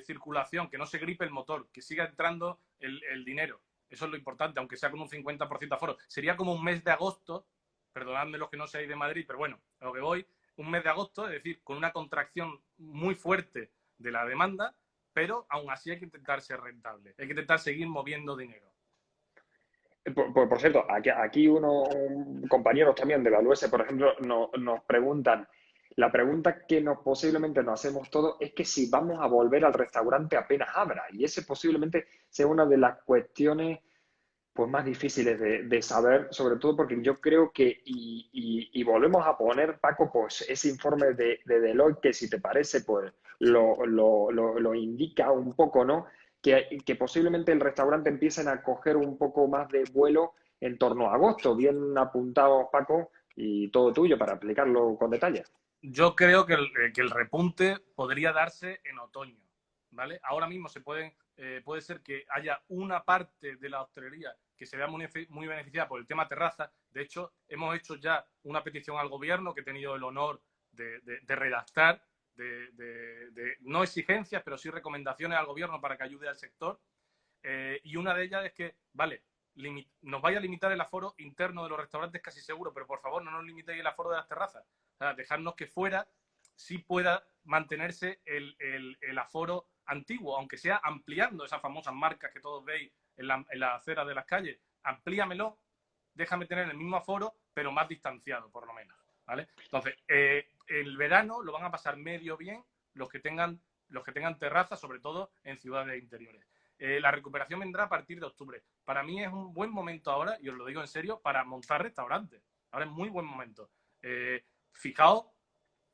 circulación, que no se gripe el motor, que siga entrando el dinero. Eso es lo importante, aunque sea con un 50% de aforo. Sería como un mes de agosto, perdonadme los que no seáis de Madrid, pero bueno, a lo que voy, un mes de agosto, es decir, con una contracción muy fuerte de la demanda, pero aún así hay que intentar ser rentable, hay que intentar seguir moviendo dinero. Por cierto, aquí unos compañeros también de la UES, por ejemplo, nos preguntan, la pregunta que posiblemente nos hacemos todos es que si vamos a volver al restaurante apenas abra, y ese posiblemente sea una de las cuestiones pues más difíciles de saber, sobre todo porque yo creo que, y volvemos a poner, Paco, pues ese informe de Deloitte, que si te parece, pues lo indica un poco, ¿no? Que posiblemente el restaurante empiecen a coger un poco más de vuelo en torno a agosto. Bien apuntado, Paco, y todo tuyo para explicarlo con detalle. Yo creo que el repunte podría darse en otoño, ¿vale? Ahora mismo puede ser que haya una parte de la hostelería que se vea muy beneficiada por el tema terraza. De hecho, hemos hecho ya una petición al gobierno que he tenido el honor de redactar, no exigencias, pero sí recomendaciones al gobierno para que ayude al sector. Y una de ellas es que, vale, nos vaya a limitar el aforo interno de los restaurantes casi seguro, pero por favor no nos limitéis el aforo de las terrazas. O sea, dejarnos que fuera sí pueda mantenerse el aforo antiguo, aunque sea ampliando esas famosas marcas que todos veis en la acera de las calles. Amplíamelo, déjame tener el mismo aforo, pero más distanciado, por lo menos, ¿vale? Entonces, el verano lo van a pasar medio bien los que tengan terrazas, sobre todo en ciudades interiores. La recuperación vendrá a partir de octubre. Para mí es un buen momento ahora, y os lo digo en serio, para montar restaurantes. Ahora es muy buen momento. Fijaos,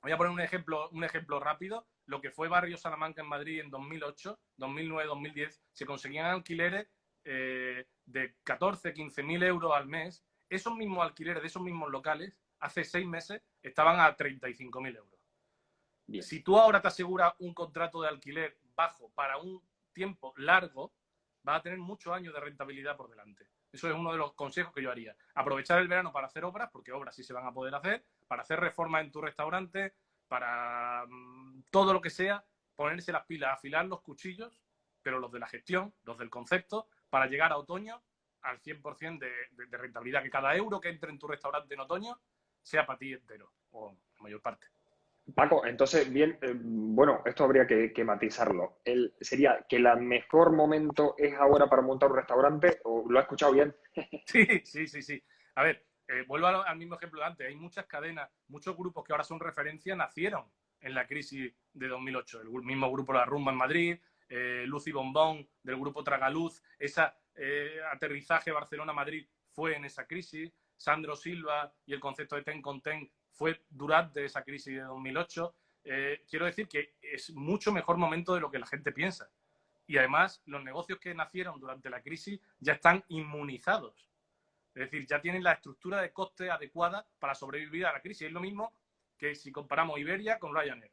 voy a poner un ejemplo rápido. Lo que fue Barrio Salamanca en Madrid en 2008, 2009, 2010, se conseguían alquileres de 14, 15.000 euros al mes. Esos mismos alquileres de esos mismos locales, hace 6 meses, estaban a 35.000 euros. Bien. Si tú ahora te aseguras un contrato de alquiler bajo para un tiempo largo, vas a tener muchos años de rentabilidad por delante. Eso es uno de los consejos que yo haría. Aprovechar el verano para hacer obras, porque obras sí se van a poder hacer, para hacer reformas en tu restaurante, para todo lo que sea, ponerse las pilas, afilar los cuchillos, pero los de la gestión, los del concepto, para llegar a otoño al 100% de rentabilidad. Que cada euro que entre en tu restaurante en otoño sea para ti entero, o la mayor parte. Paco, entonces, bien, bueno, esto habría que matizarlo. ¿Sería que el mejor momento es ahora para montar un restaurante o lo has escuchado bien? Sí. A ver, vuelvo al mismo ejemplo de antes. Hay muchas cadenas, muchos grupos que ahora son referencia, nacieron en la crisis de 2008. El mismo grupo La Rumba en Madrid, Luz y Bombón del grupo Tragaluz, ese aterrizaje Barcelona-Madrid fue en esa crisis. Sandro Silva y el concepto de ten con ten fue durante esa crisis de 2008. Quiero decir que es mucho mejor momento de lo que la gente piensa. Y además, los negocios que nacieron durante la crisis ya están inmunizados. Es decir, ya tienen la estructura de coste adecuada para sobrevivir a la crisis. Es lo mismo que si comparamos Iberia con Ryanair.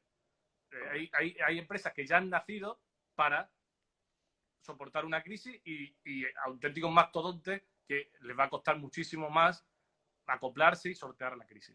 Hay empresas que ya han nacido para soportar una crisis y auténticos mastodontes que les va a costar muchísimo más acoplarse y sortear la crisis.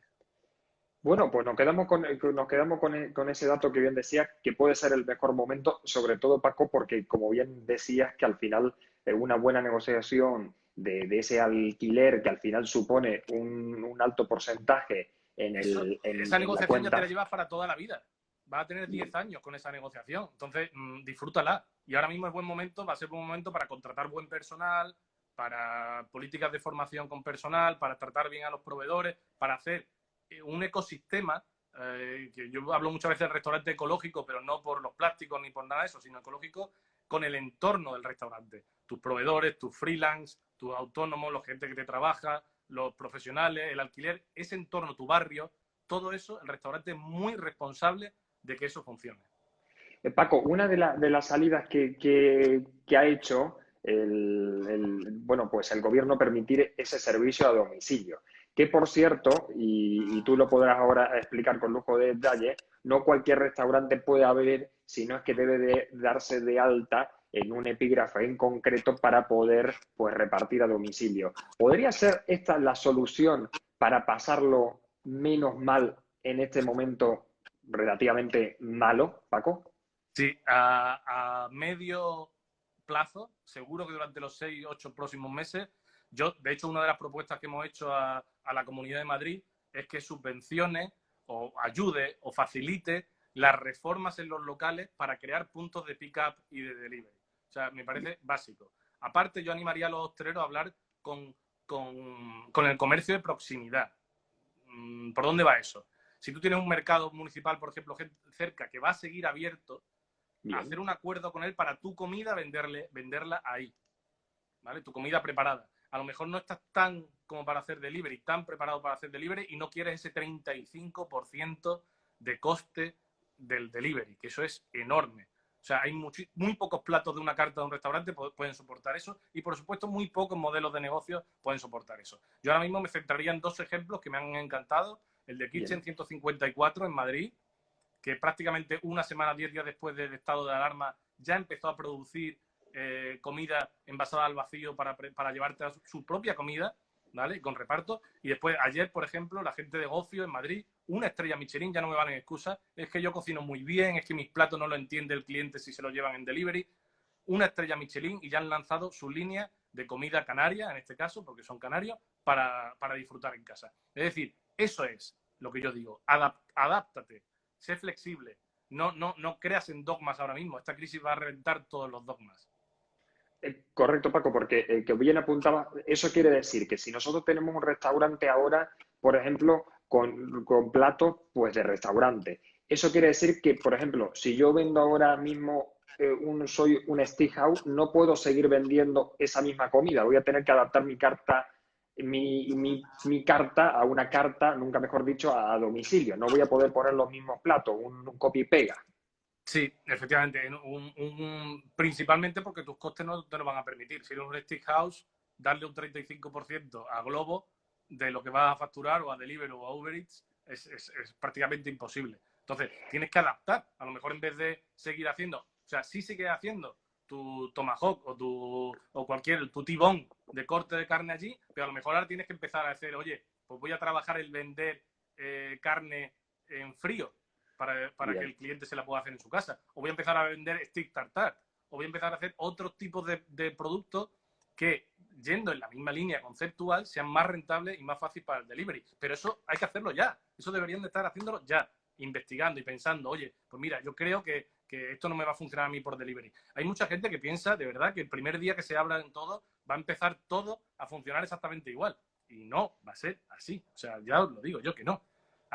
Bueno, pues nos quedamos con ese dato que bien decías, que puede ser el mejor momento, sobre todo, Paco, porque como bien decías, que al final una buena negociación de ese alquiler, que al final supone un alto porcentaje Esa en la negociación ya te la cuenta. llevas para toda la vida. Vas a tener 10 años con esa negociación. Entonces, disfrútala. Y ahora mismo es buen momento, va a ser buen momento para contratar buen personal, para políticas de formación con personal, para tratar bien a los proveedores, para hacer un ecosistema, que yo hablo muchas veces del restaurante ecológico, pero no por los plásticos ni por nada de eso, sino ecológico con el entorno del restaurante. Tus proveedores, tus freelance, tus autónomos, la gente que te trabaja, los profesionales, el alquiler, ese entorno, tu barrio, todo eso, el restaurante es muy responsable de que eso funcione. Paco, una de las salidas que ha hecho bueno, pues el gobierno permitir ese servicio a domicilio, que por cierto, y tú lo podrás ahora explicar con lujo de detalle, no cualquier restaurante puede abrir, sino es que debe de darse de alta en un epígrafe en concreto para poder, pues, repartir a domicilio. ¿Podría ser esta la solución para pasarlo menos mal en este momento relativamente malo, Paco? Sí, a medio plazo, seguro que durante los 6, 8 próximos meses, de hecho, una de las propuestas que hemos hecho a la Comunidad de Madrid es que subvencione o ayude o facilite las reformas en los locales para crear puntos de pick-up y de delivery. O sea, me parece básico. Aparte, yo animaría a los hosteleros a hablar con el comercio de proximidad. ¿Por dónde va eso? Si tú tienes un mercado municipal, por ejemplo, cerca, que va a seguir abierto, Bien. hacer un acuerdo con él para tu comida venderla ahí, ¿vale? Tu comida preparada. A lo mejor no estás tan como para hacer delivery, tan preparado para hacer delivery y no quieres ese 35% de coste del delivery, que eso es enorme. O sea, hay muy pocos platos de una carta de un restaurante pueden soportar eso y, por supuesto, muy pocos modelos de negocio pueden soportar eso. Yo ahora mismo me centraría en 2 ejemplos que me han encantado. El de Kitchen 154 en Madrid, que prácticamente una semana, 10 días después del estado de alarma, ya empezó a producir comida envasada al vacío para llevarte a su propia comida, ¿vale? Con reparto. Y después, ayer, por ejemplo, la gente de Gocio en Madrid, 1 estrella Michelin, ya no me valen excusas, es que yo cocino muy bien, es que mis platos no lo entiende el cliente si se los llevan en delivery. 1 estrella Michelin y ya han lanzado su línea de comida canaria, en este caso, porque son canarios, para disfrutar en casa. Es decir, eso es lo que yo digo. Adáptate, sé flexible. No creas en dogmas ahora mismo. Esta crisis va a reventar todos los dogmas. Correcto, Paco, porque que bien apuntaba, eso quiere decir que si nosotros tenemos un restaurante ahora, por ejemplo, con platos pues de restaurante, eso quiere decir que, por ejemplo, si yo vendo ahora mismo soy un steakhouse, no puedo seguir vendiendo esa misma comida, voy a tener que adaptar mi carta, mi carta a una carta, nunca mejor dicho, a domicilio. No voy a poder poner los mismos platos, un copy y pega. Sí, efectivamente. Principalmente porque tus costes no te lo van a permitir. Si eres un steakhouse, darle un 35% a Globo de lo que vas a facturar o a Deliveroo o a Uber Eats es prácticamente imposible. Entonces, tienes que adaptar. A lo mejor en vez de seguir haciendo, o sea, sí sigue haciendo tu tomahawk o cualquier, tu tibón de corte de carne allí, pero a lo mejor ahora tienes que empezar a decir, oye, pues voy a trabajar el vender carne en frío para que el cliente se la pueda hacer en su casa. O voy a empezar a vender stick tartar. O voy a empezar a hacer otros tipos de productos que, yendo en la misma línea conceptual, sean más rentables y más fáciles para el delivery. Pero eso hay que hacerlo ya. Eso deberían de estar haciéndolo ya. Investigando y pensando, oye, pues mira, yo creo que esto no me va a funcionar a mí por delivery. Hay mucha gente que piensa, de verdad, que el primer día que se abra en todo, va a empezar todo a funcionar exactamente igual. Y no, va a ser así. O sea, ya os lo digo yo que no.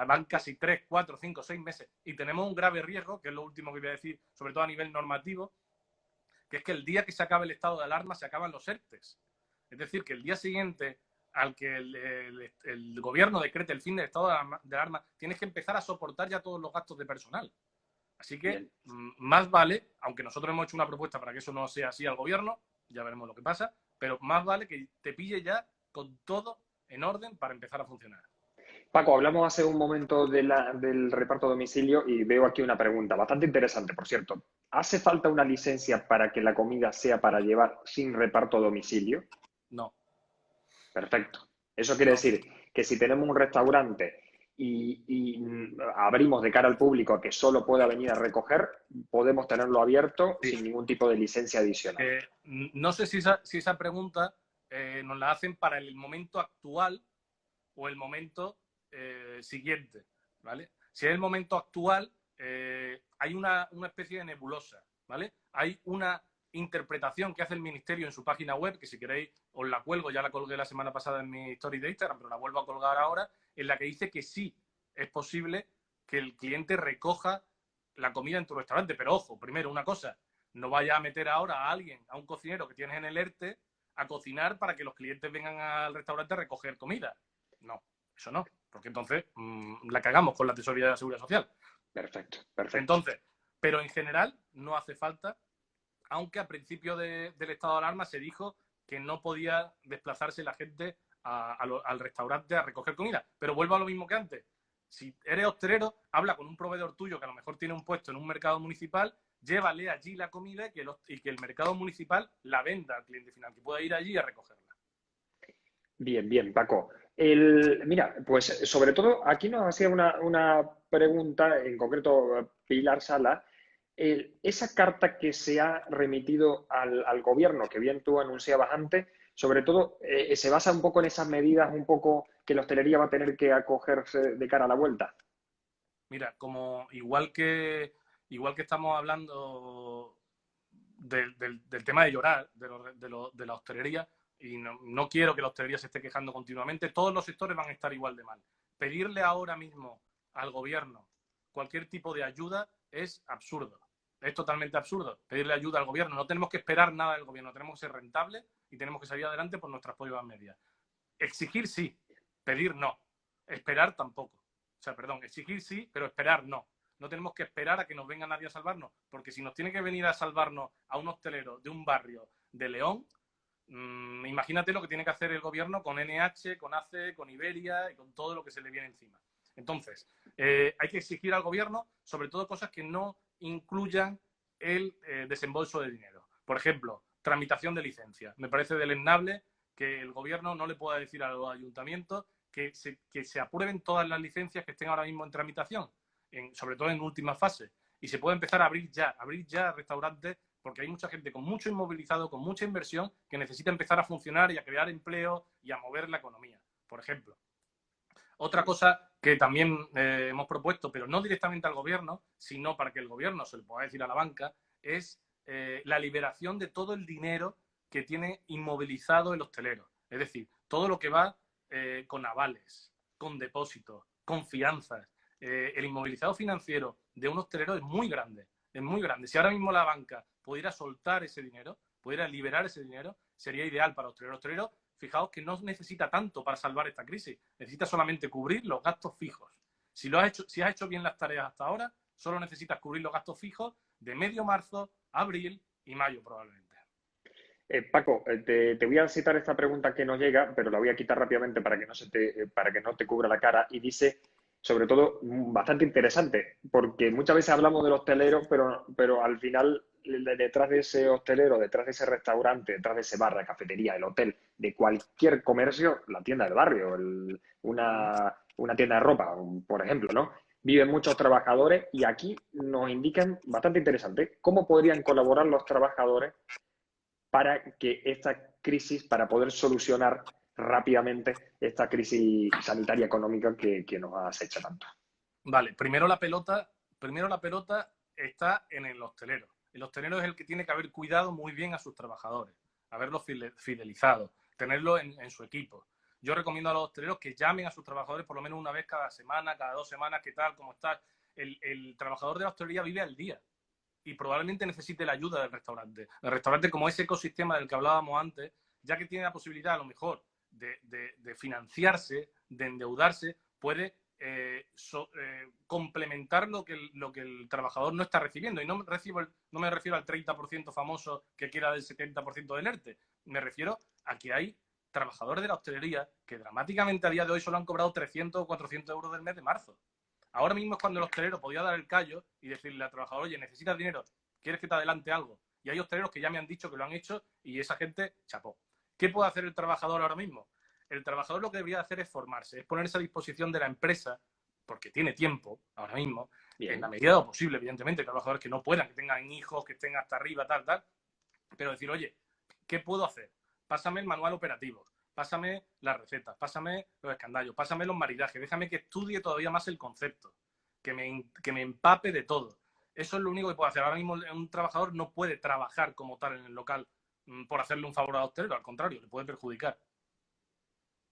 Van casi 3, 4, 5, 6 meses y tenemos un grave riesgo, que es lo último que voy a decir, sobre todo a nivel normativo, que es que el día que se acabe el estado de alarma se acaban los ERTES. Es decir, que el día siguiente al que el gobierno decrete el fin del estado de alarma, tienes que empezar a soportar ya todos los gastos de personal. Así que más vale, aunque nosotros hemos hecho una propuesta para que eso no sea así al gobierno, ya veremos lo que pasa, pero más vale que te pille ya con todo en orden para empezar a funcionar. Paco, hablamos hace un momento del reparto a domicilio y veo aquí una pregunta bastante interesante, por cierto. ¿Hace falta una licencia para que la comida sea para llevar sin reparto a domicilio? No. Perfecto. Eso quiere decir que si tenemos un restaurante y abrimos de cara al público a que solo pueda venir a recoger, podemos tenerlo abierto sin ningún tipo de licencia adicional. No sé si esa pregunta nos la hacen para el momento actual o el momento siguiente, ¿vale? Si es el momento actual, hay una especie de nebulosa, ¿vale? Hay una interpretación que hace el Ministerio en su página web, que si queréis os la cuelgo, ya la colgué la semana pasada en mi story de Instagram, pero la vuelvo a colgar ahora, en la que dice que sí es posible que el cliente recoja la comida en tu restaurante. Pero ojo, primero una cosa, no vaya a meter ahora a alguien, a un cocinero que tienes en el ERTE, a cocinar para que los clientes vengan al restaurante a recoger comida. No, eso no, porque entonces la cagamos con la tesorería de la Seguridad Social. Perfecto, perfecto. Entonces, pero en general no hace falta, aunque al principio del estado de alarma se dijo que no podía desplazarse la gente al restaurante a recoger comida. Pero vuelvo a lo mismo que antes. Si eres hostelero, habla con un proveedor tuyo que a lo mejor tiene un puesto en un mercado municipal, llévale allí la comida y que el mercado municipal la venda al cliente final, que pueda ir allí a recogerla. Bien, bien, Paco. Mira, pues sobre todo aquí nos hacía una pregunta, en concreto Pilar Sala. Esa carta que se ha remitido al gobierno, que bien tú anunciabas antes, sobre todo se basa un poco en esas medidas, un poco que la hostelería va a tener que acogerse de cara a la vuelta. Mira, igual que estamos hablando del tema de llorar, de la hostelería, y no quiero que la hostelería se esté quejando continuamente, todos los sectores van a estar igual de mal. Pedirle ahora mismo al gobierno cualquier tipo de ayuda es absurdo. Es totalmente absurdo pedirle ayuda al gobierno. No tenemos que esperar nada del gobierno, tenemos que ser rentables y tenemos que salir adelante por nuestras propias medidas. Exigir sí, pedir no. Esperar tampoco. O sea, perdón, exigir sí, pero esperar no. No tenemos que esperar a que nos venga nadie a salvarnos, porque si nos tiene que venir a salvarnos a un hostelero de un barrio de León, imagínate lo que tiene que hacer el gobierno con NH, con ACE, con Iberia y con todo lo que se le viene encima. Entonces, hay que exigir al gobierno, sobre todo cosas que no incluyan el desembolso de dinero. Por ejemplo, tramitación de licencias. Me parece deleznable que el gobierno no le pueda decir a los ayuntamientos que se aprueben todas las licencias que estén ahora mismo en tramitación, sobre todo en última fase, y se puede empezar a abrir ya restaurantes, porque hay mucha gente con mucho inmovilizado, con mucha inversión, que necesita empezar a funcionar y a crear empleo y a mover la economía, por ejemplo. Otra cosa que también hemos propuesto, pero no directamente al gobierno, sino para que el gobierno se lo pueda decir a la banca, es la liberación de todo el dinero que tiene inmovilizado el hostelero. Es decir, todo lo que va con avales, con depósitos, con fianzas. El inmovilizado financiero de un hostelero es muy grande, es muy grande. Si ahora mismo la banca pudiera soltar ese dinero, pudiera liberar ese dinero, sería ideal para el hostelero. El hostelero, fijaos que no necesita tanto para salvar esta crisis, necesita solamente cubrir los gastos fijos. Si has hecho bien las tareas hasta ahora, solo necesitas cubrir los gastos fijos de medio marzo, abril y mayo probablemente. Paco, te voy a citar esta pregunta que nos llega, pero la voy a quitar rápidamente para que no te cubra la cara, y dice, sobre todo, bastante interesante, porque muchas veces hablamos del hostelero, pero al final, detrás de ese hostelero, detrás de ese restaurante, detrás de ese bar, la cafetería, el hotel, de cualquier comercio, la tienda del barrio, una tienda de ropa, por ejemplo, ¿no? Viven muchos trabajadores y aquí nos indican, bastante interesante, cómo podrían colaborar los trabajadores para que esta crisis, para poder solucionar rápidamente esta crisis sanitaria económica que nos acecha tanto. Vale, primero la pelota está en el hostelero. El hostelero es el que tiene que haber cuidado muy bien a sus trabajadores, haberlos fidelizado, tenerlo en su equipo. Yo recomiendo a los hosteleros que llamen a sus trabajadores por lo menos una vez cada semana, cada 2 semanas, ¿qué tal? ¿Cómo estás? El trabajador de la hostelería vive al día y probablemente necesite la ayuda del restaurante. El restaurante, como ese ecosistema del que hablábamos antes, ya que tiene la posibilidad a lo mejor de financiarse, de endeudarse, puede complementar lo que el trabajador no está recibiendo. Y no me refiero al 30% famoso que quiera del 70% del ERTE. Me refiero a que hay trabajadores de la hostelería que dramáticamente a día de hoy solo han cobrado 300 o 400 euros del mes de marzo. Ahora mismo es cuando el hostelero podía dar el callo y decirle al trabajador, oye, necesitas dinero, ¿quieres que te adelante algo? Y hay hosteleros que ya me han dicho que lo han hecho y esa gente, chapó. ¿Qué puede hacer el trabajador ahora mismo? El trabajador lo que debería hacer es formarse, es ponerse a disposición de la empresa, porque tiene tiempo ahora mismo, Bien. en la medida de lo posible, evidentemente, trabajadores que no puedan, que tengan hijos, que estén hasta arriba, tal, pero decir, oye, ¿qué puedo hacer? Pásame el manual operativo, pásame las recetas, pásame los escandallos, pásame los maridajes, déjame que estudie todavía más el concepto, que me empape de todo. Eso es lo único que puedo hacer. Ahora mismo un trabajador no puede trabajar como tal en el local por hacerle un favor al hostelero, al contrario, le puede perjudicar.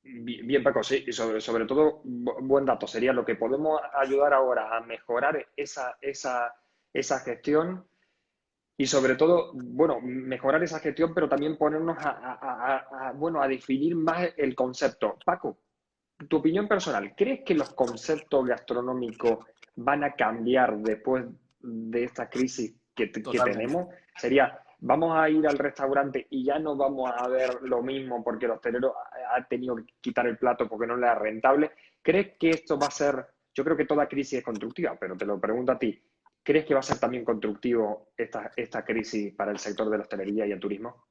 Bien, Paco, sí, y sobre todo, buen dato, sería lo que podemos ayudar ahora a mejorar esa gestión y sobre todo, bueno, mejorar esa gestión, pero también ponernos bueno, a definir más el concepto. Paco, tu opinión personal, ¿crees que los conceptos gastronómicos van a cambiar después de esta crisis que Totalmente. tenemos? Sería, vamos a ir al restaurante y ya no vamos a ver lo mismo porque el hostelero ha tenido que quitar el plato porque no le es rentable. ¿Crees que esto va a ser, yo creo que toda crisis es constructiva, pero te lo pregunto a ti, ¿crees que va a ser también constructivo esta crisis para el sector de la hostelería y el turismo?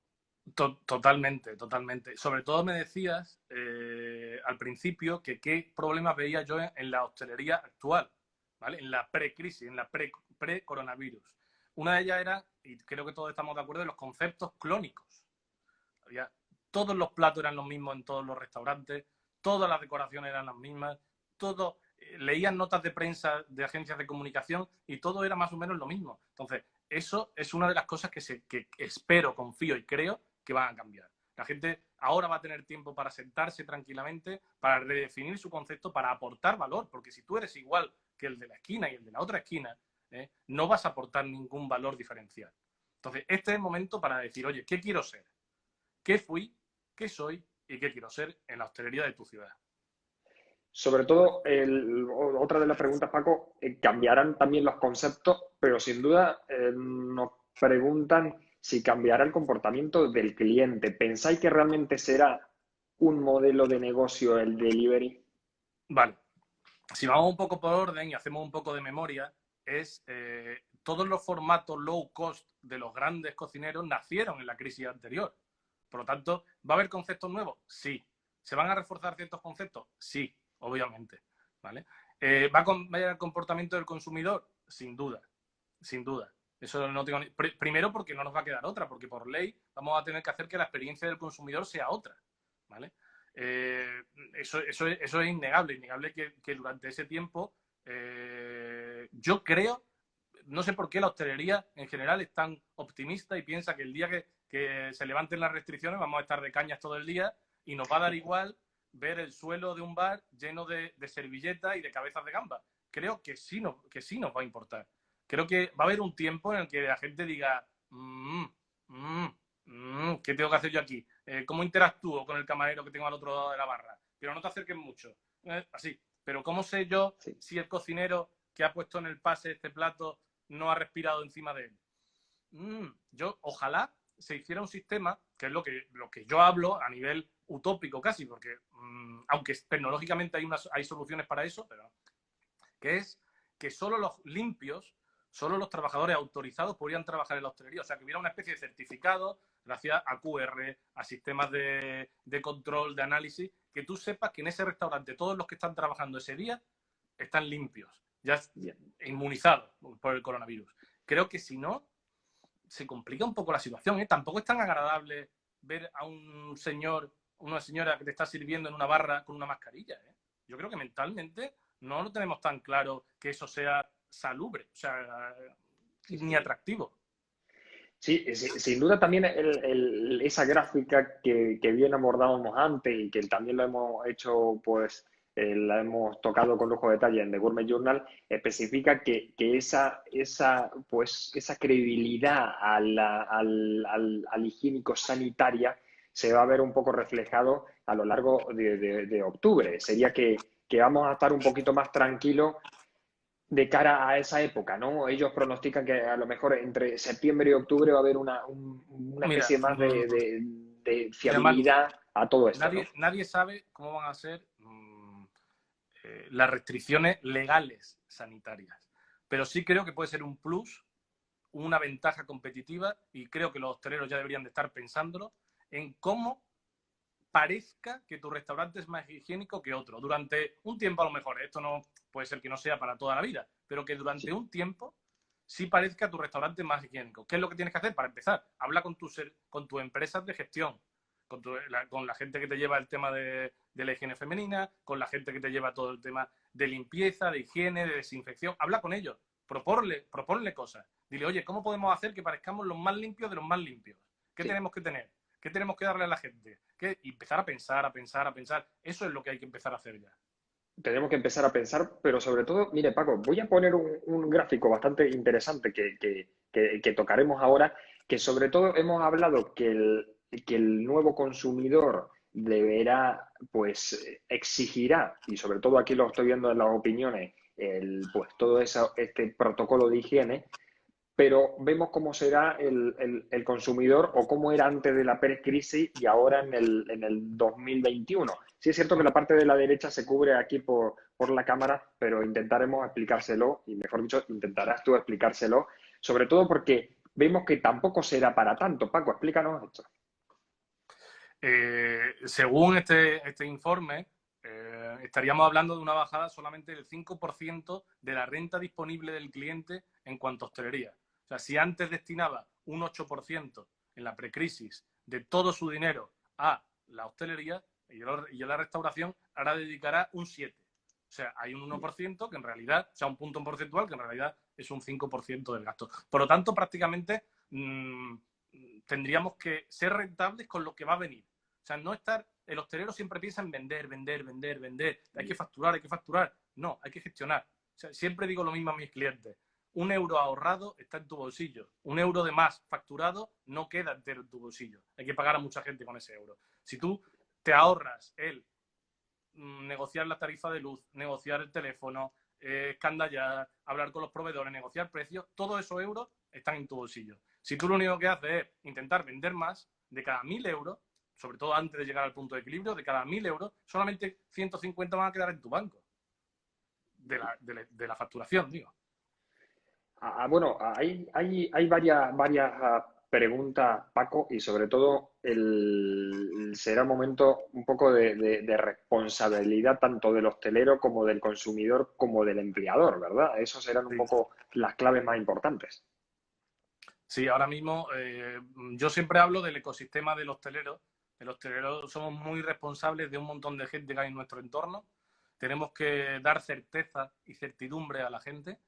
Totalmente, totalmente. Sobre todo me decías al principio que qué problemas veía yo en la hostelería actual, ¿vale? En la pre-crisis, en la pre-coronavirus. Una de ellas era, y creo que todos estamos de acuerdo, en los conceptos clónicos. Todos los platos eran los mismos en todos los restaurantes, todas las decoraciones eran las mismas, todo, leían notas de prensa de agencias de comunicación y todo era más o menos lo mismo. Entonces, eso es una de las cosas que espero, confío y creo que van a cambiar. La gente ahora va a tener tiempo para sentarse tranquilamente, para redefinir su concepto, para aportar valor, porque si tú eres igual que el de la esquina y el de la otra esquina, no vas a aportar ningún valor diferencial. Entonces, este es el momento para decir, oye, ¿qué quiero ser? ¿Qué fui? ¿Qué soy? ¿Y qué quiero ser en la hostelería de tu ciudad? Sobre todo, otra de las preguntas, Paco, cambiarán también los conceptos, pero sin duda nos preguntan si cambiará el comportamiento del cliente. ¿Pensáis que realmente será un modelo de negocio el delivery? Vale. Si vamos un poco por orden y hacemos un poco de memoria, todos los formatos low cost de los grandes cocineros nacieron en la crisis anterior. Por lo tanto, ¿va a haber conceptos nuevos? Sí. ¿Se van a reforzar ciertos conceptos? Sí, obviamente. ¿Vale? ¿Va a cambiar el comportamiento del consumidor? Sin duda. Sin duda. Eso no tengo primero porque no nos va a quedar otra, porque por ley vamos a tener que hacer que la experiencia del consumidor sea otra. ¿Vale? Eso es innegable que durante ese tiempo yo creo, no sé por qué la hostelería en general es tan optimista y piensa que el día que se levanten las restricciones vamos a estar de cañas todo el día y nos va a dar igual ver el suelo de un bar lleno de servilletas y de cabezas de gamba. Creo que sí nos va a importar. Creo que va a haber un tiempo en el que la gente diga ¿qué tengo que hacer yo aquí? ¿Cómo interactúo con el camarero que tengo al otro lado de la barra? Pero no te acerques mucho. Así. Pero ¿cómo sé yo Sí. si el cocinero que ha puesto en el pase este plato no ha respirado encima de él? Yo ojalá se hiciera un sistema, que es lo que yo hablo a nivel utópico casi, porque aunque tecnológicamente hay soluciones para eso, pero que es que solo los limpios, solo los trabajadores autorizados podrían trabajar en la hostelería. O sea, que hubiera una especie de certificado gracias a QR, a sistemas de control, de análisis, que tú sepas que en ese restaurante todos los que están trabajando ese día están limpios, ya inmunizados por el coronavirus. Creo que si no, se complica un poco la situación, ¿eh? Tampoco es tan agradable ver a un señor, una señora que te está sirviendo en una barra con una mascarilla, ¿eh? Yo creo que mentalmente no lo tenemos tan claro que eso sea salubre, o sea, ni atractivo. Sí, sin duda también esa gráfica que bien abordábamos antes y que también lo hemos hecho, pues, la hemos tocado con lujo de detalle en The Gourmet Journal, especifica que esa credibilidad al higiénico sanitaria se va a ver un poco reflejado a lo largo de octubre. Sería que vamos a estar un poquito más tranquilos de cara a esa época, ¿no? Ellos pronostican que a lo mejor entre septiembre y octubre va a haber una Mira, especie más de mira, Manu, fiabilidad a todo esto, ¿no? nadie sabe cómo van a ser las restricciones legales sanitarias, pero sí creo que puede ser un plus, una ventaja competitiva, y creo que los hosteleros ya deberían de estar pensándolo, en cómo parezca que tu restaurante es más higiénico que otro. Durante un tiempo a lo mejor, esto no puede ser que no sea para toda la vida, pero que durante un tiempo sí parezca tu restaurante más higiénico. ¿Qué es lo que tienes que hacer? Para empezar, habla con tus empresas de gestión, con la gente que te lleva el tema de la higiene femenina, con la gente que te lleva todo el tema de limpieza, de higiene, de desinfección. Habla con ellos, proponle cosas. Dile, oye, ¿cómo podemos hacer que parezcamos los más limpios de los más limpios? ¿Qué tenemos que tener? ¿Qué tenemos que darle a la gente? Y empezar a pensar, a pensar, a pensar. Eso es lo que hay que empezar a hacer ya. Tenemos que empezar a pensar, pero sobre todo, mire, Paco, voy a poner un gráfico bastante interesante que tocaremos ahora, que sobre todo hemos hablado que el nuevo consumidor deberá, pues, exigirá, y sobre todo aquí lo estoy viendo en las opiniones, pues todo este protocolo de higiene, pero vemos cómo será el consumidor o cómo era antes de la precrisis y ahora en el 2021. Sí es cierto que la parte de la derecha se cubre aquí por la cámara, pero intentaremos explicárselo, y mejor dicho, intentarás tú explicárselo, sobre todo porque vemos que tampoco será para tanto. Paco, explícanos esto. Según este informe, estaríamos hablando de una bajada solamente del 5% de la renta disponible del cliente en cuanto a hostelería. O sea, si antes destinaba un 8% en la precrisis de todo su dinero a la hostelería y a la restauración, ahora dedicará un 7%. O sea, hay un 1% que en realidad, o sea, un punto porcentual que en realidad es un 5% del gasto. Por lo tanto, prácticamente tendríamos que ser rentables con lo que va a venir. O sea, no estar... El hostelero siempre piensa en vender, vender, vender, vender. Hay que facturar, hay que facturar. No, hay que gestionar. O sea, siempre digo lo mismo a mis clientes. Un euro ahorrado está en tu bolsillo. Un euro de más facturado no queda entero en tu bolsillo. Hay que pagar a mucha gente con ese euro. Si tú te ahorras el negociar la tarifa de luz, negociar el teléfono, escandallar, hablar con los proveedores, negociar precios, todos esos euros están en tu bolsillo. Si tú lo único que haces es intentar vender más, de cada 1.000 euros, sobre todo antes de llegar al punto de equilibrio, de cada 1.000 euros, solamente 150 van a quedar en tu banco. De la facturación, digo. Bueno, hay varias preguntas, Paco, y sobre todo será un momento un poco de responsabilidad tanto del hostelero como del consumidor como del empleador, ¿verdad? Esos serán un Sí. poco las claves más importantes. Sí, ahora mismo yo siempre hablo del ecosistema del hostelero. El hostelero somos muy responsables de un montón de gente que hay en nuestro entorno. Tenemos que dar certeza y certidumbre a la gente.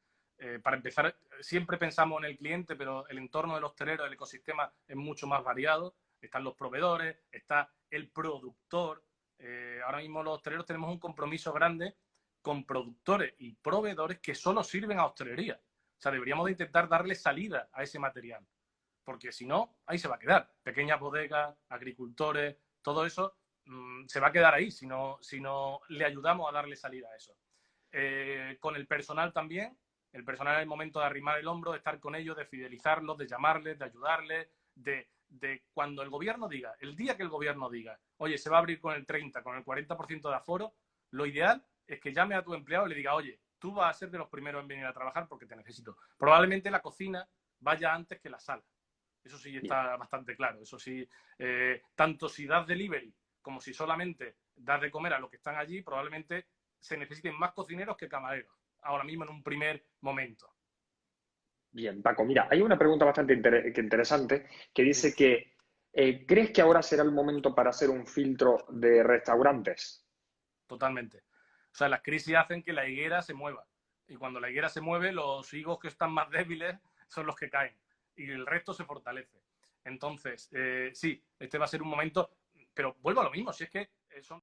Para empezar, siempre pensamos en el cliente, pero el entorno del hostelero, el ecosistema es mucho más variado. Están los proveedores, está el productor. Ahora mismo los hosteleros tenemos un compromiso grande con productores y proveedores que solo sirven a hostelería. O sea, deberíamos de intentar darle salida a ese material, porque si no, ahí se va a quedar. Pequeñas bodegas, agricultores, todo eso se va a quedar ahí si no le ayudamos a darle salida a eso. Con el personal también, el personal en el momento de arrimar el hombro, de estar con ellos, de fidelizarlos, de llamarles, de ayudarles, de cuando el gobierno diga, el día que el gobierno diga, oye, se va a abrir con el 30, con el 40% de aforo, lo ideal es que llame a tu empleado y le diga, oye, tú vas a ser de los primeros en venir a trabajar porque te necesito. Probablemente la cocina vaya antes que la sala. Eso sí está bastante claro. Eso sí, tanto si das delivery como si solamente das de comer a los que están allí, probablemente se necesiten más cocineros que camareros, ahora mismo en un primer momento. Bien, Paco, mira, hay una pregunta bastante interesante que dice que ¿crees que ahora será el momento para hacer un filtro de restaurantes? Totalmente. O sea, las crisis hacen que la higuera se mueva. Y cuando la higuera se mueve, los higos que están más débiles son los que caen. Y el resto se fortalece. Entonces, sí, este va a ser un momento... Pero vuelvo a lo mismo, si es que son